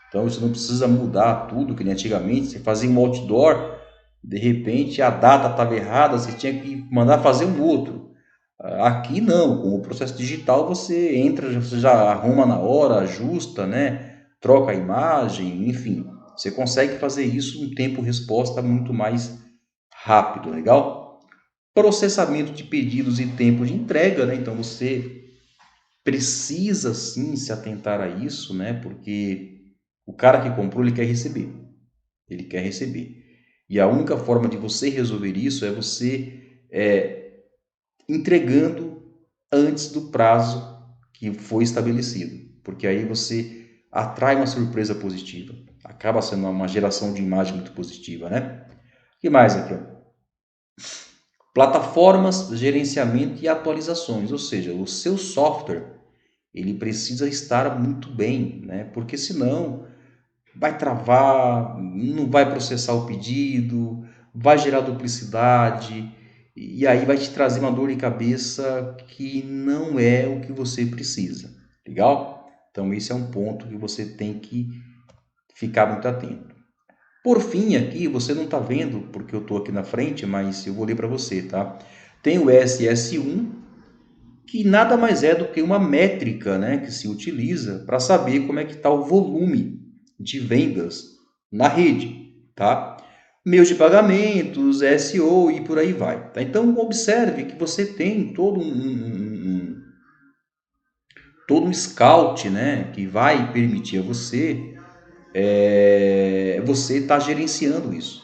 Speaker 1: então você não precisa mudar tudo que nem antigamente. Você fazia um outdoor, de repente a data estava errada, você tinha que mandar fazer um outro. Aqui não, com o processo digital você entra, você já arruma na hora, ajusta, né? Troca a imagem, enfim, você consegue fazer isso em tempo resposta muito mais rápido, legal? Processamento de pedidos e tempo de entrega, né? Então você precisa sim se atentar a isso, né? Porque o cara que comprou, ele quer receber. Ele quer receber. E a única forma de você resolver isso é você entregando antes do prazo que foi estabelecido. Porque aí você atrai uma surpresa positiva. Acaba sendo uma geração de imagem muito positiva, né? O que mais aqui? Ó? Plataformas, gerenciamento e atualizações. Ou seja, o seu software ele precisa estar muito bem, né? Porque senão vai travar, não vai processar o pedido, vai gerar duplicidade e aí vai te trazer uma dor de cabeça que não é o que você precisa. Legal? Então esse é um ponto que você tem que ficar muito atento. Por fim, aqui você não está vendo porque eu estou aqui na frente, mas eu vou ler para você, tá? Tem o SS1, que nada mais é do que uma métrica, né, que se utiliza para saber como é que está o volume de vendas na rede, tá? Meios de pagamentos, SEO e por aí vai. Tá? Então observe que você tem todo um scout, né, que vai permitir a você você estar gerenciando isso.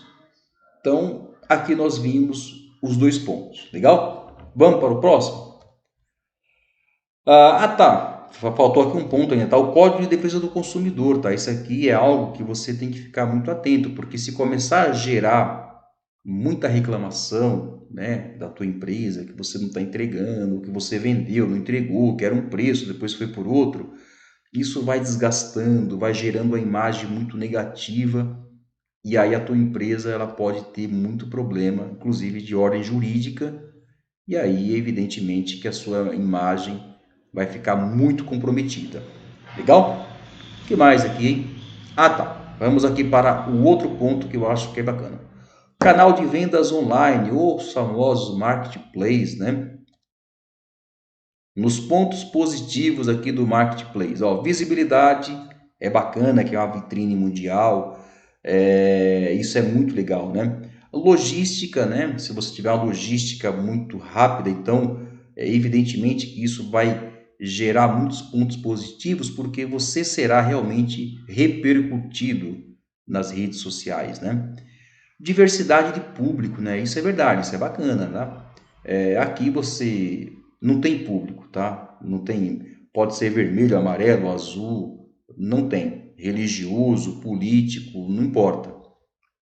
Speaker 1: Então aqui nós vimos os dois pontos, legal? Vamos para o próximo? Tá. Faltou aqui um ponto ainda, tá? O Código de Defesa do Consumidor, tá? Isso aqui é algo que você tem que ficar muito atento, porque se começar a gerar muita reclamação, né, da tua empresa, que você não está entregando, que você vendeu, não entregou, que era um preço, depois foi por outro, isso vai desgastando, vai gerando uma imagem muito negativa e aí a tua empresa ela pode ter muito problema, inclusive de ordem jurídica, e aí evidentemente que a sua imagem vai ficar muito comprometida. Legal? O que mais aqui, hein? Tá. Vamos aqui para o outro ponto que eu acho que é bacana. Canal de vendas online, os famosos marketplace, né? Nos pontos positivos aqui do marketplace, ó, visibilidade é bacana, que é uma vitrine mundial, isso é muito legal, né? Logística, né? Se você tiver uma logística muito rápida, então evidentemente que isso vai gerar muitos pontos positivos, porque você será realmente repercutido nas redes sociais, né? Diversidade de público, né? Isso é verdade, isso é bacana, tá? Aqui você não tem público, tá? Não tem, pode ser vermelho, amarelo, azul, não tem. Religioso, político, não importa.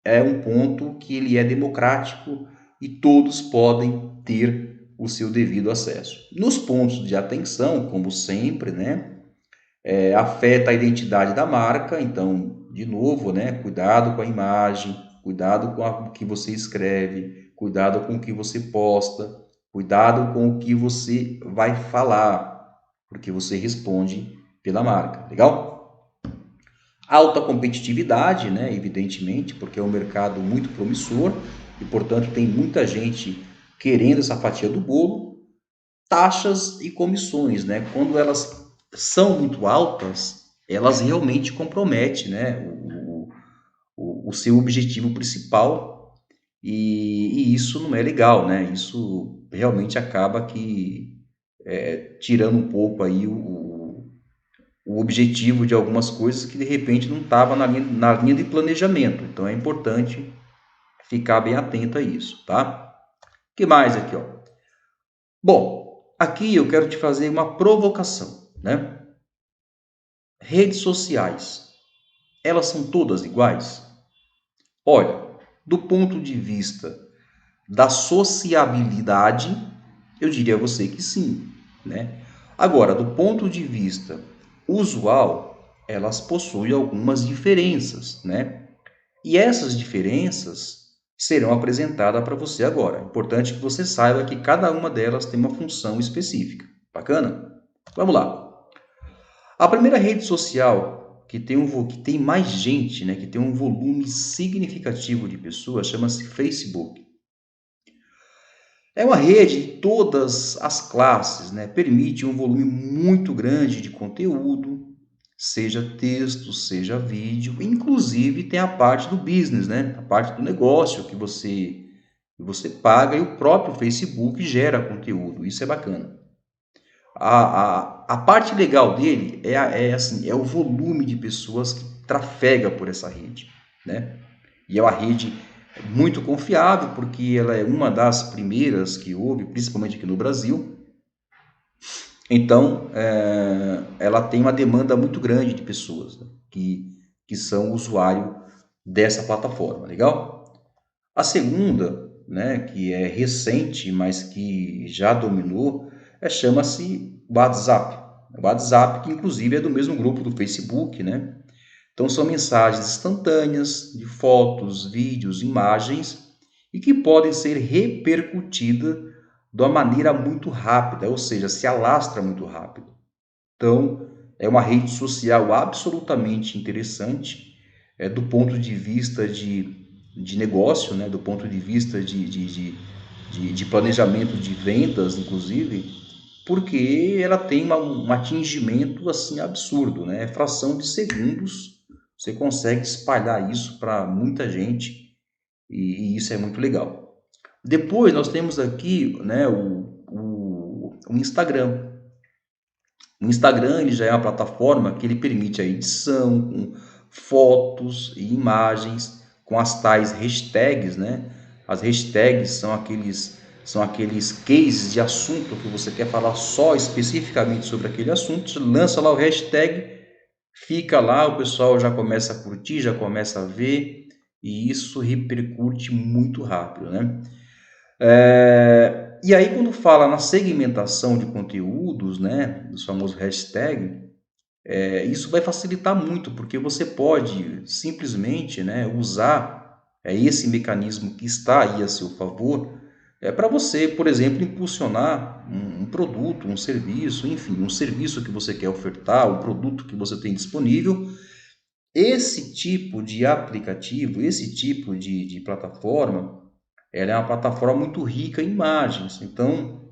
Speaker 1: É um ponto que ele é democrático e todos podem ter o seu devido acesso. Nos pontos de atenção, como sempre, né? Afeta a identidade da marca, então, de novo, né? Cuidado com a imagem, cuidado com o que você escreve, cuidado com o que você posta, cuidado com o que você vai falar, porque você responde pela marca, legal? Alta competitividade, né? Evidentemente, porque é um mercado muito promissor e, portanto, tem muita gente querendo essa fatia do bolo. Taxas e comissões, né? Quando elas são muito altas, elas realmente comprometem, né, o seu objetivo principal e isso não é legal, né? Isso realmente acaba que tirando um pouco aí o objetivo de algumas coisas que de repente não estava na linha de planejamento. Então é importante ficar bem atento a isso, tá? O que mais aqui, ó? Bom, aqui eu quero te fazer uma provocação, né? Redes sociais, elas são todas iguais? Olha, do ponto de vista da sociabilidade, eu diria a você que sim, né? Agora, do ponto de vista usual, elas possuem algumas diferenças, né? E essas diferenças serão apresentadas para você agora. É importante que você saiba que cada uma delas tem uma função específica. Bacana? Vamos lá. A primeira rede social que tem mais gente, né, que tem um volume significativo de pessoas, chama-se Facebook. É uma rede de todas as classes, né? Permite um volume muito grande de conteúdo, seja texto, seja vídeo, inclusive tem a parte do business, né? A parte do negócio que você Você paga e o próprio Facebook gera conteúdo. Isso é bacana. A parte legal dele assim, é o volume de pessoas que trafega por essa rede, né? E é uma rede muito confiável, porque ela é uma das primeiras que houve, principalmente aqui no Brasil. Então, ela tem uma demanda muito grande de pessoas, né, que são usuário dessa plataforma, legal? A segunda, né, que é recente, mas que já dominou, chama-se WhatsApp. O WhatsApp, que inclusive é do mesmo grupo do Facebook, né? Então são mensagens instantâneas de fotos, vídeos, imagens e que podem ser repercutidas de uma maneira muito rápida, ou seja, se alastra muito rápido. Então é uma rede social absolutamente interessante do ponto de vista de negócio, né? Do ponto de vista de planejamento de vendas, inclusive, porque ela tem um atingimento assim absurdo, né? Fração de segundos você consegue espalhar isso para muita gente e isso é muito legal. Depois nós temos aqui, né, o Instagram. O Instagram ele já é uma plataforma que ele permite a edição com fotos e imagens com as tais hashtags, né? As hashtags são aqueles cases de assunto que você quer falar só especificamente sobre aquele assunto, você lança lá o hashtag, fica lá, o pessoal já começa a curtir, já começa a ver e isso repercute muito rápido, né? E aí, quando fala na segmentação de conteúdos, né, dos famosos hashtags, isso vai facilitar muito, porque você pode simplesmente, né, usar esse mecanismo que está aí a seu favor para você, por exemplo, impulsionar um produto, um serviço, enfim, um serviço que você quer ofertar, um produto que você tem disponível. Esse tipo de aplicativo, esse tipo de plataforma, ela é uma plataforma muito rica em imagens. Então,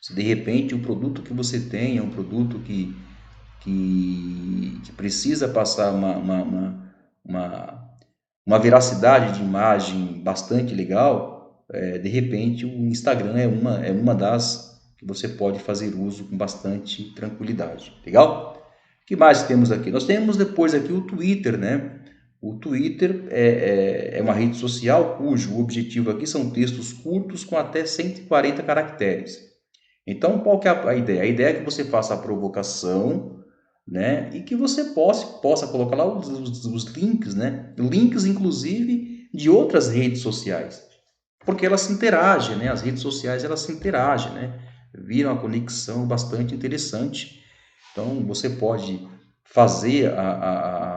Speaker 1: se de repente o produto que você tem é um produto que precisa passar uma veracidade de imagem bastante legal, de repente o Instagram é uma das que você pode fazer uso com bastante tranquilidade. Legal? O que mais temos aqui? Nós temos depois aqui o Twitter, né? O Twitter é uma rede social cujo objetivo aqui são textos curtos com até 140 caracteres. Então, qual que é a ideia? A ideia é que você faça a provocação, né? E que você possa colocar lá os links, né? Links, inclusive, de outras redes sociais. Porque elas se interagem, né? As redes sociais, elas se interagem, né? Viram uma conexão bastante interessante. Então, você pode fazer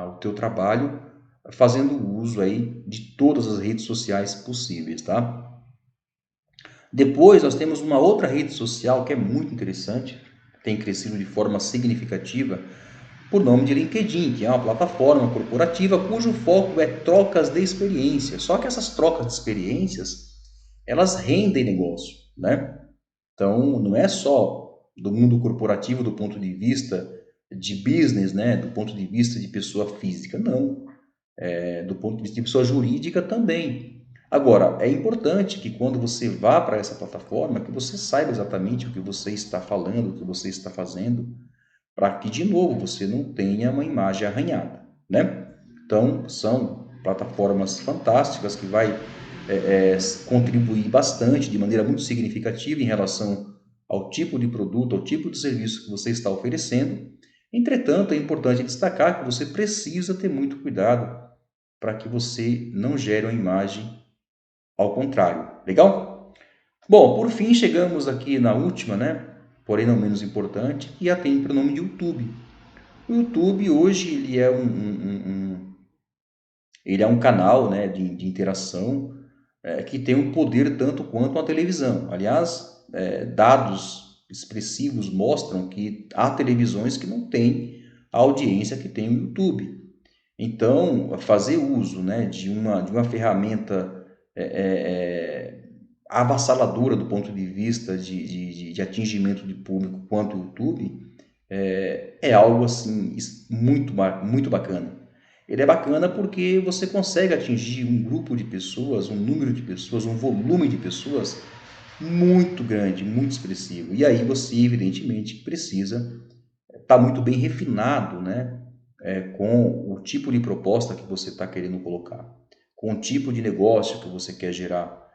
Speaker 1: o teu trabalho fazendo uso aí de todas as redes sociais possíveis, tá? Depois nós temos uma outra rede social que é muito interessante, tem crescido de forma significativa, por nome de LinkedIn, que é uma plataforma corporativa cujo foco é trocas de experiências. Só que essas trocas de experiências, elas rendem negócio, né? Então, não é só do mundo corporativo do ponto de vista de business, né? Do ponto de vista de pessoa física, não. Do ponto de vista de pessoa jurídica também. Agora, é importante que quando você vá para essa plataforma, que você saiba exatamente o que você está falando, o que você está fazendo, para que, de novo, você não tenha uma imagem arranhada, né? Então, são plataformas fantásticas que vai contribuir bastante, de maneira muito significativa em relação ao tipo de produto, ao tipo de serviço que você está oferecendo. Entretanto, é importante destacar que você precisa ter muito cuidado para que você não gere uma imagem ao contrário. Legal? Bom, por fim, chegamos aqui na última, né? Porém não menos importante, que atende para o nome de YouTube. O YouTube hoje ele é um canal, né, de interação que tem um poder tanto quanto a televisão. Aliás, dados expressivos mostram que há televisões que não têm a audiência que tem o YouTube. Então, fazer uso, né, de uma ferramenta avassaladora do ponto de vista de atingimento de público quanto o YouTube é algo assim muito bacana. Ele é bacana porque você consegue atingir um grupo de pessoas, um número de pessoas, um volume de pessoas muito grande, muito expressivo. E aí você, evidentemente, precisa estar muito bem refinado, né? Com o tipo de proposta que você está querendo colocar, com o tipo de negócio que você quer gerar.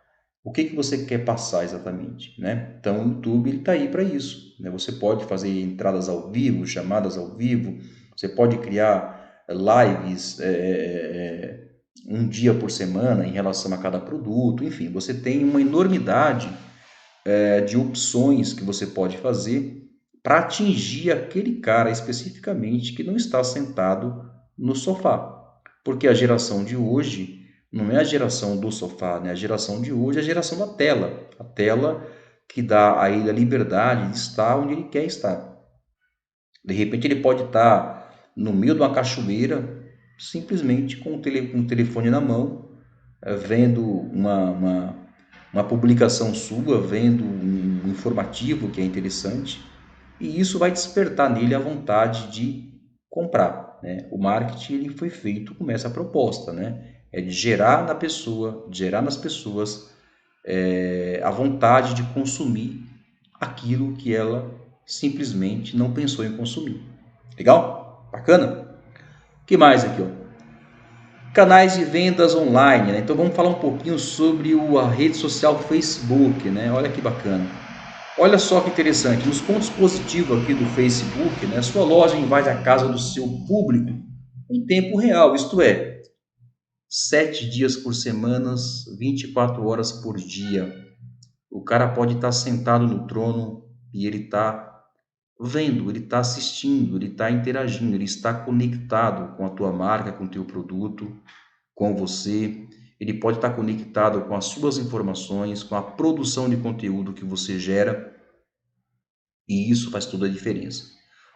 Speaker 1: O que você quer passar exatamente, né? Então o YouTube está aí para isso, né? Você pode fazer entradas ao vivo, chamadas ao vivo, você pode criar lives um dia por semana em relação a cada produto, enfim, você tem uma enormidade de opções que você pode fazer para atingir aquele cara especificamente que não está sentado no sofá. Porque a geração de hoje não é a geração do sofá, né? A geração de hoje é a geração da tela. A tela que dá a ele a liberdade de estar onde ele quer estar. De repente ele pode estar no meio de uma cachoeira, simplesmente com o telefone na mão, vendo uma publicação sua, vendo um informativo que é interessante, e isso vai despertar nele a vontade de comprar, né? O marketing ele foi feito com essa proposta, né? É de gerar na pessoa, de gerar nas pessoas a vontade de consumir aquilo que ela simplesmente não pensou em consumir. Legal? Bacana? O que mais aqui, ó? Canais de vendas online, né? Então vamos falar um pouquinho sobre a rede social Facebook, né? Olha que bacana. Olha só que interessante, nos pontos positivos aqui do Facebook, né? Sua loja invade a casa do seu público em tempo real, isto é, 7 dias por semana, 24 horas por dia. O cara pode estar sentado no trono e ele está vendo, ele está assistindo, ele está interagindo, ele está conectado com a tua marca, com o teu produto, com você. Ele pode estar conectado com as suas informações, com a produção de conteúdo que você gera, e isso faz toda a diferença.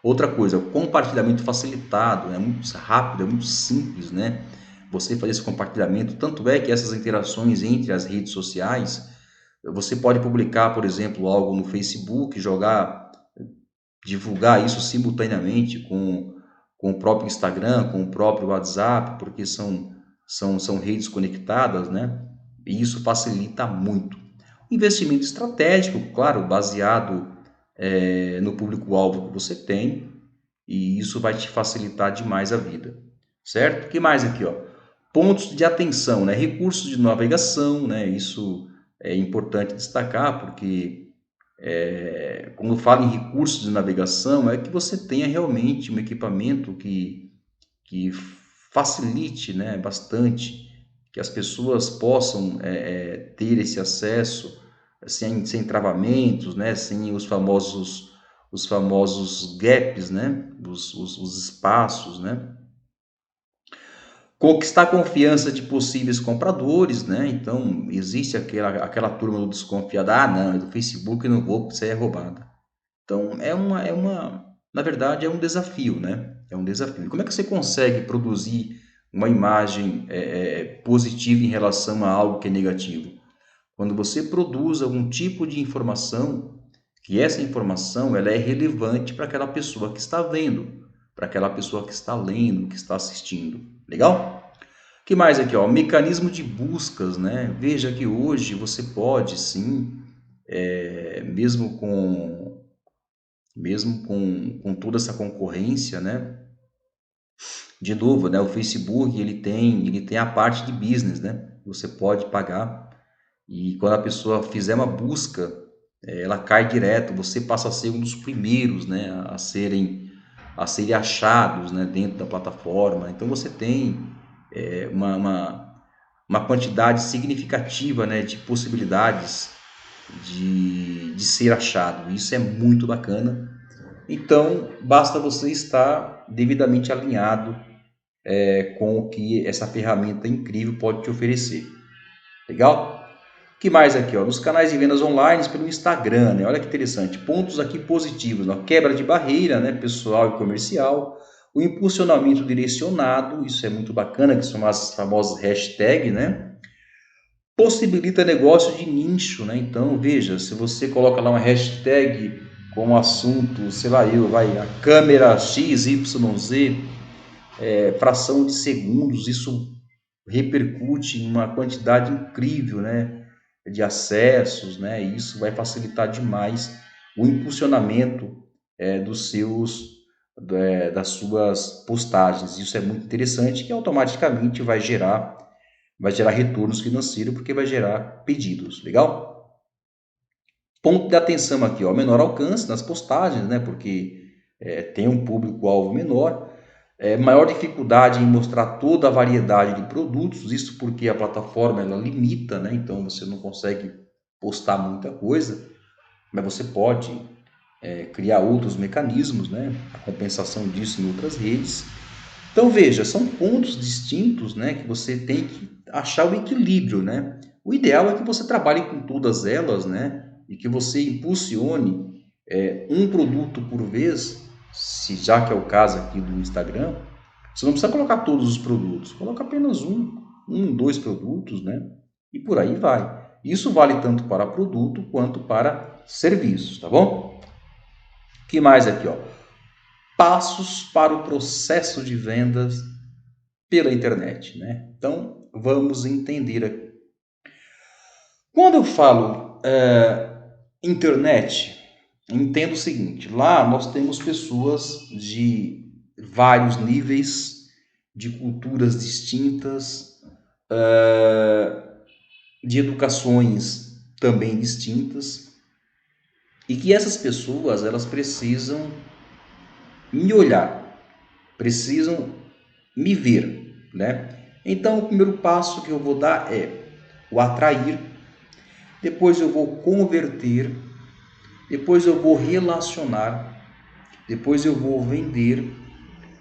Speaker 1: Outra coisa, o compartilhamento facilitado, é muito rápido, é muito simples, né? Você fazer esse compartilhamento, tanto é que essas interações entre as redes sociais, você pode publicar, por exemplo, algo no Facebook, divulgar isso simultaneamente com o próprio Instagram, com o próprio WhatsApp, porque são redes conectadas, né? E isso facilita muito. Investimento estratégico, claro, baseado no público-alvo que você tem, e isso vai te facilitar demais a vida, certo? O que mais aqui, ó? Pontos de atenção, né? Recursos de navegação, né? Isso é importante destacar, porque quando falo em recursos de navegação, é que você tenha realmente um equipamento que facilite, né, bastante, que as pessoas possam ter esse acesso sem travamentos, né, sem os famosos gaps, né, os espaços, né. Conquistar a confiança de possíveis compradores, né? Então, existe aquela turma do desconfiada, não, é do Facebook, eu não vou, porque isso aí é roubada. Então, na verdade, é um desafio, né? É um desafio. E como é que você consegue produzir uma imagem positiva em relação a algo que é negativo? Quando você produz algum tipo de informação, que essa informação ela é relevante para aquela pessoa que está vendo, para aquela pessoa que está lendo, que está assistindo. Legal? O que mais aqui, ó? Mecanismo de buscas, né? Veja que hoje você pode sim, mesmo com toda essa concorrência, né? De novo, né? O Facebook ele tem a parte de business, né? Você pode pagar e quando a pessoa fizer uma busca, ela cai direto. Você passa a ser um dos primeiros, né? A serem achados, né? Dentro da plataforma. Então você tem uma quantidade significativa, né? De possibilidades de ser achado. Isso é muito bacana. Então, basta você estar devidamente alinhado com o que essa ferramenta incrível pode te oferecer. Legal? O que mais aqui? Ó? Nos canais de vendas online pelo Instagram, né? Olha que interessante. Pontos aqui positivos, né? Quebra de barreira, né? Pessoal e comercial. O impulsionamento direcionado, isso é muito bacana, que são as famosas hashtags, né? Possibilita negócio de nicho, né? Então, veja, se você coloca lá uma hashtag com o assunto, sei lá, a câmera XYZ, fração de segundos, isso repercute em uma quantidade incrível, né, de acessos, né, e isso vai facilitar demais o impulsionamento das suas postagens. Isso é muito interessante, que automaticamente vai gerar retornos financeiros, porque vai gerar pedidos, legal? Ponto de atenção aqui, ó, menor alcance nas postagens, né, porque tem um público-alvo menor, maior dificuldade em mostrar toda a variedade de produtos, isso porque a plataforma ela limita, né? Então você não consegue postar muita coisa, mas você pode criar outros mecanismos, né? A compensação disso em outras redes. Então veja, são pontos distintos, né? Que você tem que achar o equilíbrio, né? O ideal é que você trabalhe com todas elas, né? E que você impulsione um produto por vez, se já que é o caso aqui do Instagram. Você não precisa colocar todos os produtos, coloca apenas dois produtos, né? E por aí vai. Isso vale tanto para produto quanto para serviços, tá bom? O que mais aqui, ó? Passos para o processo de vendas pela internet, né? Então, vamos entender aqui. Quando eu falo internet, entendo o seguinte: lá nós temos pessoas de vários níveis, de culturas distintas, de educações também distintas, e que essas pessoas elas precisam me olhar, precisam me ver, né? Então, o primeiro passo que eu vou dar é o atrair, depois eu vou converter, depois eu vou relacionar, depois eu vou vender,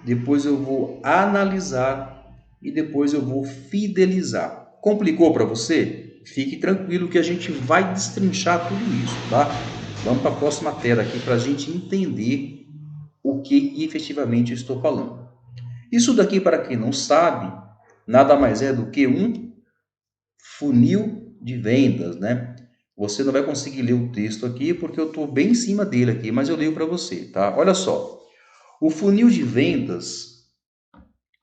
Speaker 1: depois eu vou analisar e depois eu vou fidelizar. Complicou para você? Fique tranquilo que a gente vai destrinchar tudo isso, tá? Vamos para a próxima tela aqui para a gente entender o que efetivamente eu estou falando. Isso daqui, para quem não sabe, nada mais é do que um funil de vendas, né? Você não vai conseguir ler o texto aqui porque eu estou bem em cima dele aqui, mas eu leio para você, tá? Olha só, o funil de vendas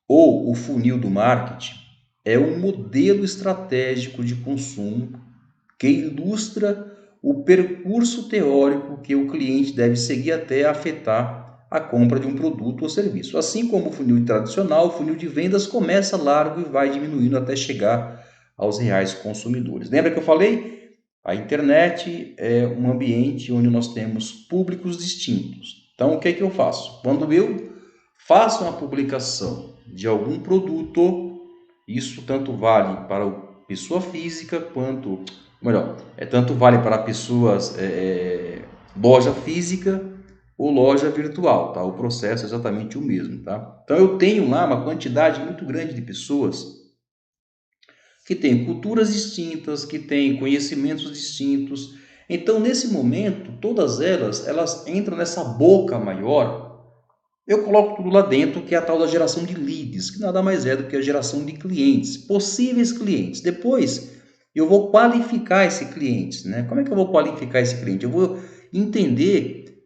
Speaker 1: ou o funil do marketing é um modelo estratégico de consumo que ilustra o percurso teórico que o cliente deve seguir até afetar a compra de um produto ou serviço. Assim como o funil tradicional, o funil de vendas começa largo e vai diminuindo até chegar aos reais consumidores. Lembra que eu falei? A internet é um ambiente onde nós temos públicos distintos. Então, o que é que eu faço? Quando eu faço uma publicação de algum produto, isso tanto vale para a pessoa física quanto, melhor, tanto vale para pessoas loja física ou loja virtual, tá? O processo é exatamente o mesmo, tá? Então eu tenho lá uma quantidade muito grande de pessoas que têm culturas distintas, que têm conhecimentos distintos. Então nesse momento, todas elas entram nessa boca maior. Eu coloco tudo lá dentro, que é a tal da geração de leads, que nada mais é do que a geração de clientes, possíveis clientes. Depois, eu vou qualificar esse cliente, né? Como é que eu vou qualificar esse cliente? Eu vou entender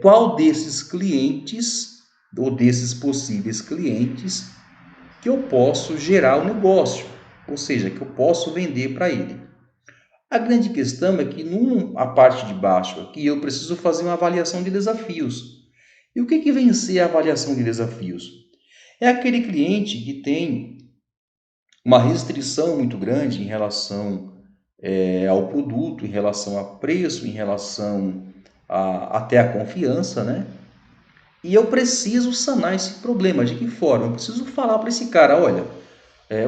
Speaker 1: qual desses clientes, ou desses possíveis clientes, que eu posso gerar o negócio, ou seja, que eu posso vender para ele. A grande questão é que, a parte de baixo aqui, eu preciso fazer uma avaliação de desafios. E o que vem ser a avaliação de desafios? É aquele cliente que tem uma restrição muito grande em relação ao produto, em relação a preço, em relação até a confiança, né? E eu preciso sanar esse problema. De que forma? Eu preciso falar para esse cara, olha,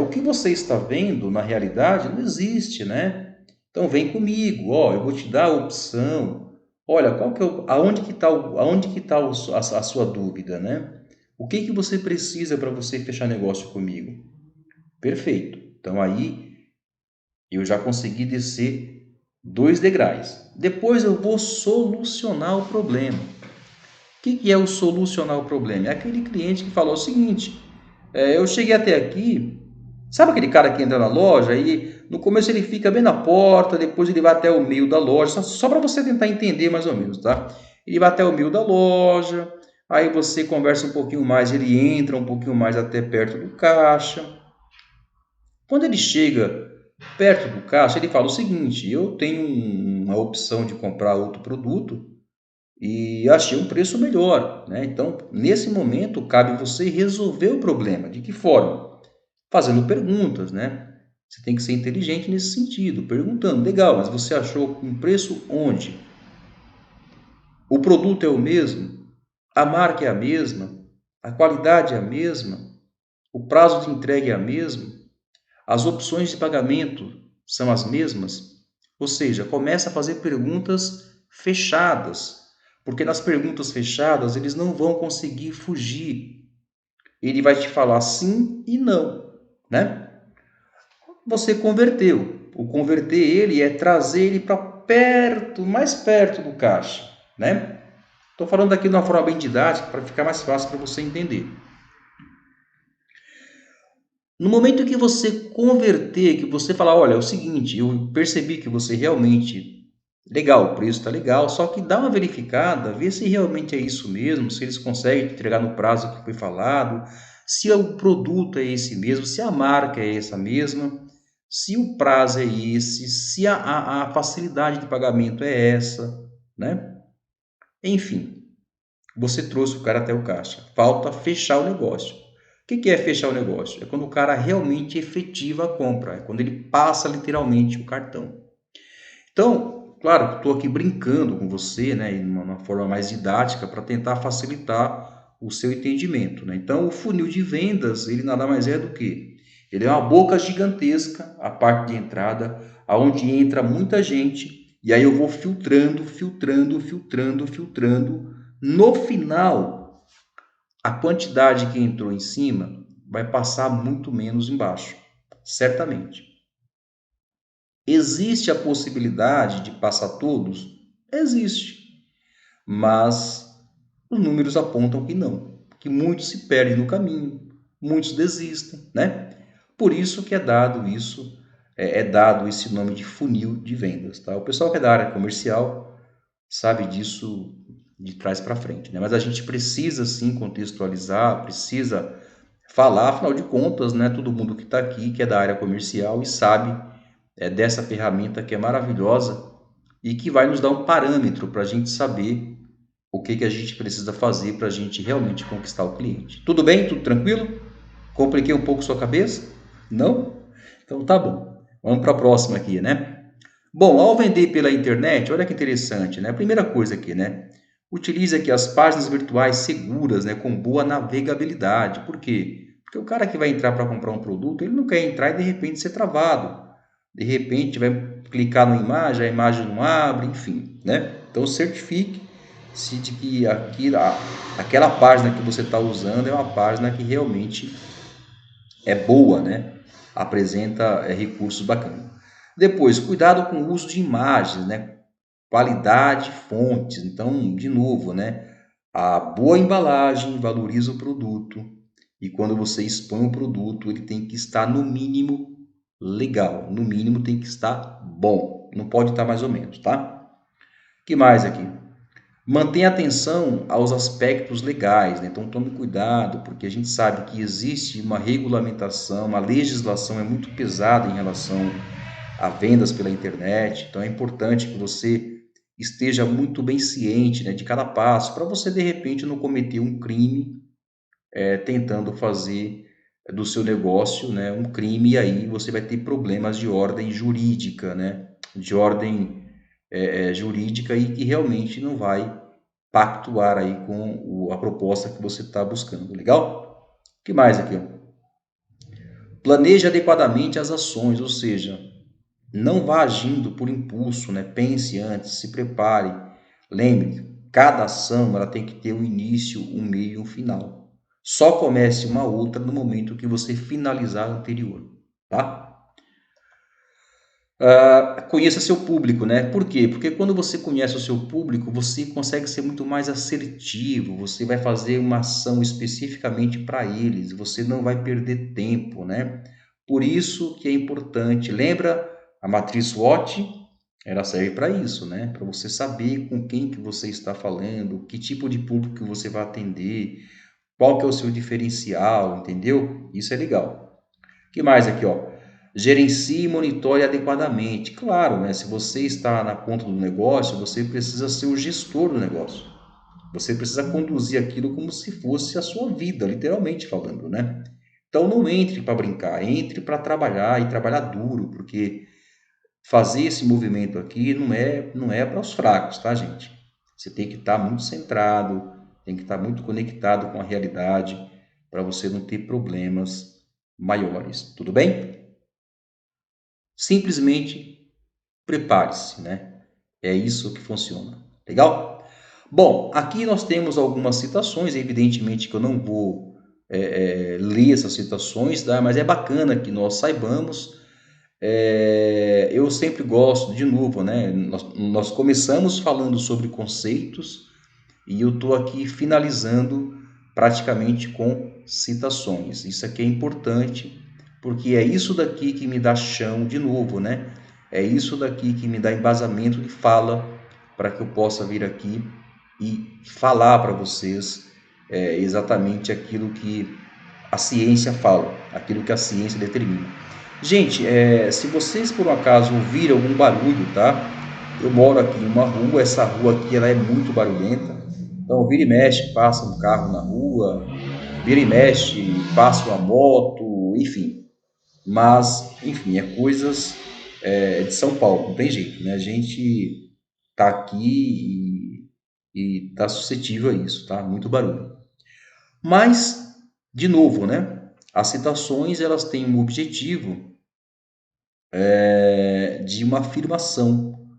Speaker 1: o que você está vendo na realidade não existe, né? Então vem comigo, ó, eu vou te dar a opção. Olha, aonde que tá a sua dúvida, né? O que você precisa para você fechar negócio comigo? Perfeito. Então aí eu já consegui descer 2 degraus. Depois eu vou solucionar o problema. O que é o solucionar o problema? É aquele cliente que falou o seguinte: eu cheguei até aqui. Sabe aquele cara que entra na loja e no começo ele fica bem na porta, depois ele vai até o meio da loja, só para você tentar entender mais ou menos, tá? Ele vai até o meio da loja, Aí você conversa um pouquinho mais, ele entra um pouquinho mais até perto do caixa. Quando ele chega perto do caixa, ele fala o seguinte: eu tenho uma opção de comprar outro produto e achei um preço melhor, né? Então, nesse momento, cabe você resolver o problema. De que forma? Fazendo perguntas, né? Você tem que ser inteligente nesse sentido, perguntando: legal, mas você achou um preço onde? O produto é o mesmo? A marca é a mesma? A qualidade é a mesma? O prazo de entrega é a mesma? As opções de pagamento são as mesmas? Ou seja, começa a fazer perguntas fechadas, porque nas perguntas fechadas eles não vão conseguir fugir. Ele vai te falar sim e não, né? Você converteu. O converter ele é trazer ele para perto, mais perto do caixa, né? Estou falando aqui de uma forma bem didática para ficar mais fácil para você entender. No momento que você converter, que você falar, olha, é o seguinte, eu percebi que você realmente, legal, o preço está legal, só que dá uma verificada, vê se realmente é isso mesmo, se eles conseguem te entregar no prazo que foi falado, se o produto é esse mesmo, se a marca é essa mesma, se o prazo é esse, se a facilidade de pagamento é essa, né? Enfim, você trouxe o cara até o caixa. Falta fechar o negócio. O que é fechar o negócio? É quando o cara realmente efetiva a compra, é quando ele passa literalmente o cartão. Então, claro, estou aqui brincando com você, né, de uma forma mais didática para tentar facilitar o seu entendimento, né? Então, o funil de vendas, ele nada mais é do que ele é uma boca gigantesca, a parte de entrada, aonde entra muita gente, e aí eu vou filtrando, filtrando, filtrando, filtrando. No final, a quantidade que entrou em cima vai passar muito menos embaixo, certamente. Existe a possibilidade de passar todos? Existe, mas os números apontam que não, que muitos se perdem no caminho, muitos desistem, né? Por isso que é dado isso, é dado esse nome de funil de vendas, tá? O pessoal que é da área comercial sabe disso de trás para frente, né? Mas a gente precisa sim contextualizar, precisa falar, afinal de contas, né? Todo mundo que está aqui, que é da área comercial e sabe dessa ferramenta que é maravilhosa e que vai nos dar um parâmetro para a gente saber o que a gente precisa fazer para a gente realmente conquistar o cliente. Tudo bem? Tudo tranquilo? Compliquei um pouco sua cabeça? Não? Então tá bom. Vamos para a próxima aqui, né? Bom, ao vender pela internet, olha que interessante, né? A primeira coisa aqui, né? Utilize aqui as páginas virtuais seguras, né? Com boa navegabilidade. Por quê? Porque o cara que vai entrar para comprar um produto, ele não quer entrar e de repente ser travado. De repente vai clicar na imagem, a imagem não abre, enfim, né? Então certifique-se de que aquela página que você está usando é uma página que realmente é boa, né? Apresenta recursos bacanas. Depois, cuidado com o uso de imagens, né? Qualidade, fontes. Então, de novo, né? A boa embalagem valoriza o produto e quando você expõe o produto, ele tem que estar no mínimo legal, no mínimo tem que estar bom, não pode estar mais ou menos, tá? O que mais aqui? Mantenha atenção aos aspectos legais, né? Então tome cuidado, porque a gente sabe que existe uma regulamentação, uma legislação é muito pesada em relação a vendas pela internet, então é importante que você esteja muito bem ciente, né, de cada passo, para você de repente não cometer um crime tentando fazer do seu negócio, né, um crime, e aí você vai ter problemas de ordem jurídica, né, de ordem jurídica e que realmente não vai pactuar aí com a proposta que você está buscando, legal? O que mais aqui? Planeje adequadamente as ações, ou seja, não vá agindo por impulso, né? Pense antes, se prepare. Lembre, cada ação ela tem que ter um início, um meio e um final. Só comece uma outra no momento que você finalizar a anterior, tá? Conheça seu público, né? Por quê? Porque quando você conhece o seu público, você consegue ser muito mais assertivo, você vai fazer uma ação especificamente para eles, você não vai perder tempo, né? Por isso que é importante, lembra a matriz SWOT? Ela serve para isso, né? Para você saber com quem que você está falando, que tipo de público que você vai atender, qual que é o seu diferencial, entendeu? Isso é legal. O que mais aqui, ó? Gerencie e monitore adequadamente. Claro, né? Se você está na ponta do negócio, você precisa ser o gestor do negócio. Você precisa conduzir aquilo como se fosse a sua vida, literalmente falando, né? Então não entre para brincar, entre para trabalhar e trabalhar duro, porque fazer esse movimento aqui não é para os fracos, tá, gente? Você tem que estar muito centrado, tem que estar muito conectado com a realidade para você não ter problemas maiores, tudo bem? Simplesmente prepare-se, né? É isso que funciona. Legal? Bom, aqui nós temos algumas citações, evidentemente que eu não vou ler essas citações, tá? Mas é bacana que nós saibamos. Eu sempre gosto, de novo, né? Nós começamos falando sobre conceitos e eu estou aqui finalizando praticamente com citações. Isso aqui é importante porque é isso daqui que me dá chão de novo, né? É isso daqui que me dá embasamento de fala para que eu possa vir aqui e falar para vocês exatamente aquilo que a ciência fala, aquilo que a ciência determina. Gente, se vocês por um acaso ouvirem algum barulho, tá? Eu moro aqui em uma rua, essa rua aqui ela é muito barulhenta. Então, vira e mexe, passa um carro na rua, vira e mexe, passa uma moto, enfim. Mas, enfim, é coisas de São Paulo, não tem jeito, né? A gente tá aqui e tá suscetível a isso, tá? Muito barulho. Mas, de novo, né? As citações elas têm um objetivo de uma afirmação,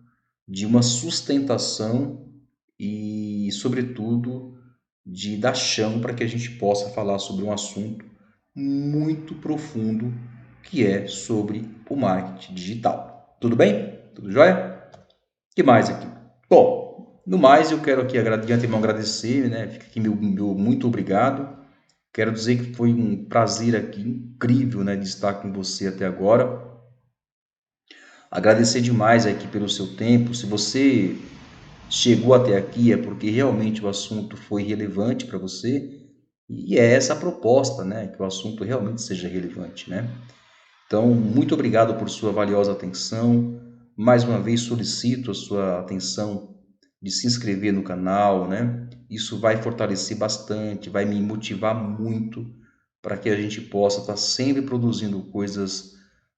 Speaker 1: de uma sustentação e, sobretudo, de dar chão para que a gente possa falar sobre um assunto muito profundo que é sobre o marketing digital. Tudo bem? Tudo jóia? O que mais aqui? Bom, no mais eu quero aqui de antemão agradecer, né? Fica aqui meu muito obrigado. Quero dizer que foi um prazer aqui incrível, né, de estar com você até agora. Agradecer demais aqui pelo seu tempo. Se você chegou até aqui é porque realmente o assunto foi relevante para você e é essa a proposta, né, que o assunto realmente seja relevante, né? Então, muito obrigado por sua valiosa atenção. Mais uma vez solicito a sua atenção de se inscrever no canal, né? Isso vai fortalecer bastante, vai me motivar muito para que a gente possa estar sempre produzindo coisas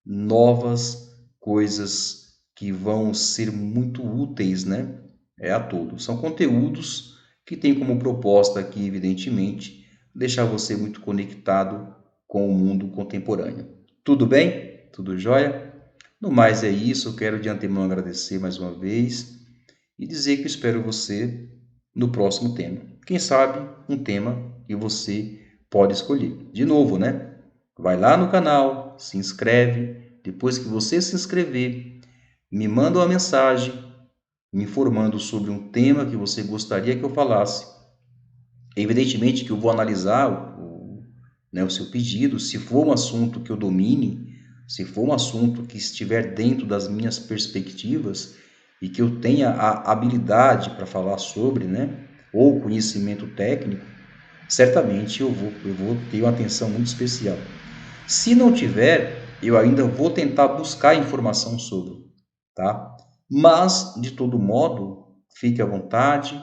Speaker 1: novas, coisas que vão ser muito úteis, né? A todos. São conteúdos que têm como proposta aqui, evidentemente, deixar você muito conectado com o mundo contemporâneo. Tudo bem? Tudo jóia? No mais é isso, eu quero de antemão agradecer mais uma vez e dizer que eu espero você no próximo tema. Quem sabe um tema que você pode escolher. De novo, né? Vai lá no canal, se inscreve. Depois que você se inscrever, me manda uma mensagem me informando sobre um tema que você gostaria que eu falasse. Evidentemente que eu vou analisar né, o seu pedido, se for um assunto que eu domine, se for um assunto que estiver dentro das minhas perspectivas e que eu tenha a habilidade para falar sobre, né, ou conhecimento técnico, certamente eu vou ter uma atenção muito especial. Se não tiver, eu ainda vou tentar buscar informação sobre, tá? Mas, de todo modo, fique à vontade,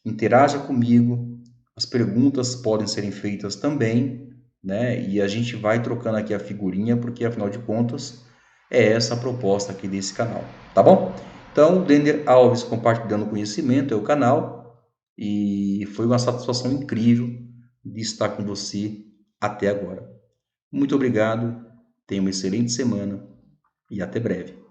Speaker 1: interaja comigo, as perguntas podem serem feitas também, né? E a gente vai trocando aqui a figurinha, porque afinal de contas é essa a proposta aqui desse canal, tá bom? Então, Dender Alves compartilhando conhecimento é o canal e foi uma satisfação incrível de estar com você até agora. Muito obrigado, tenha uma excelente semana e até breve.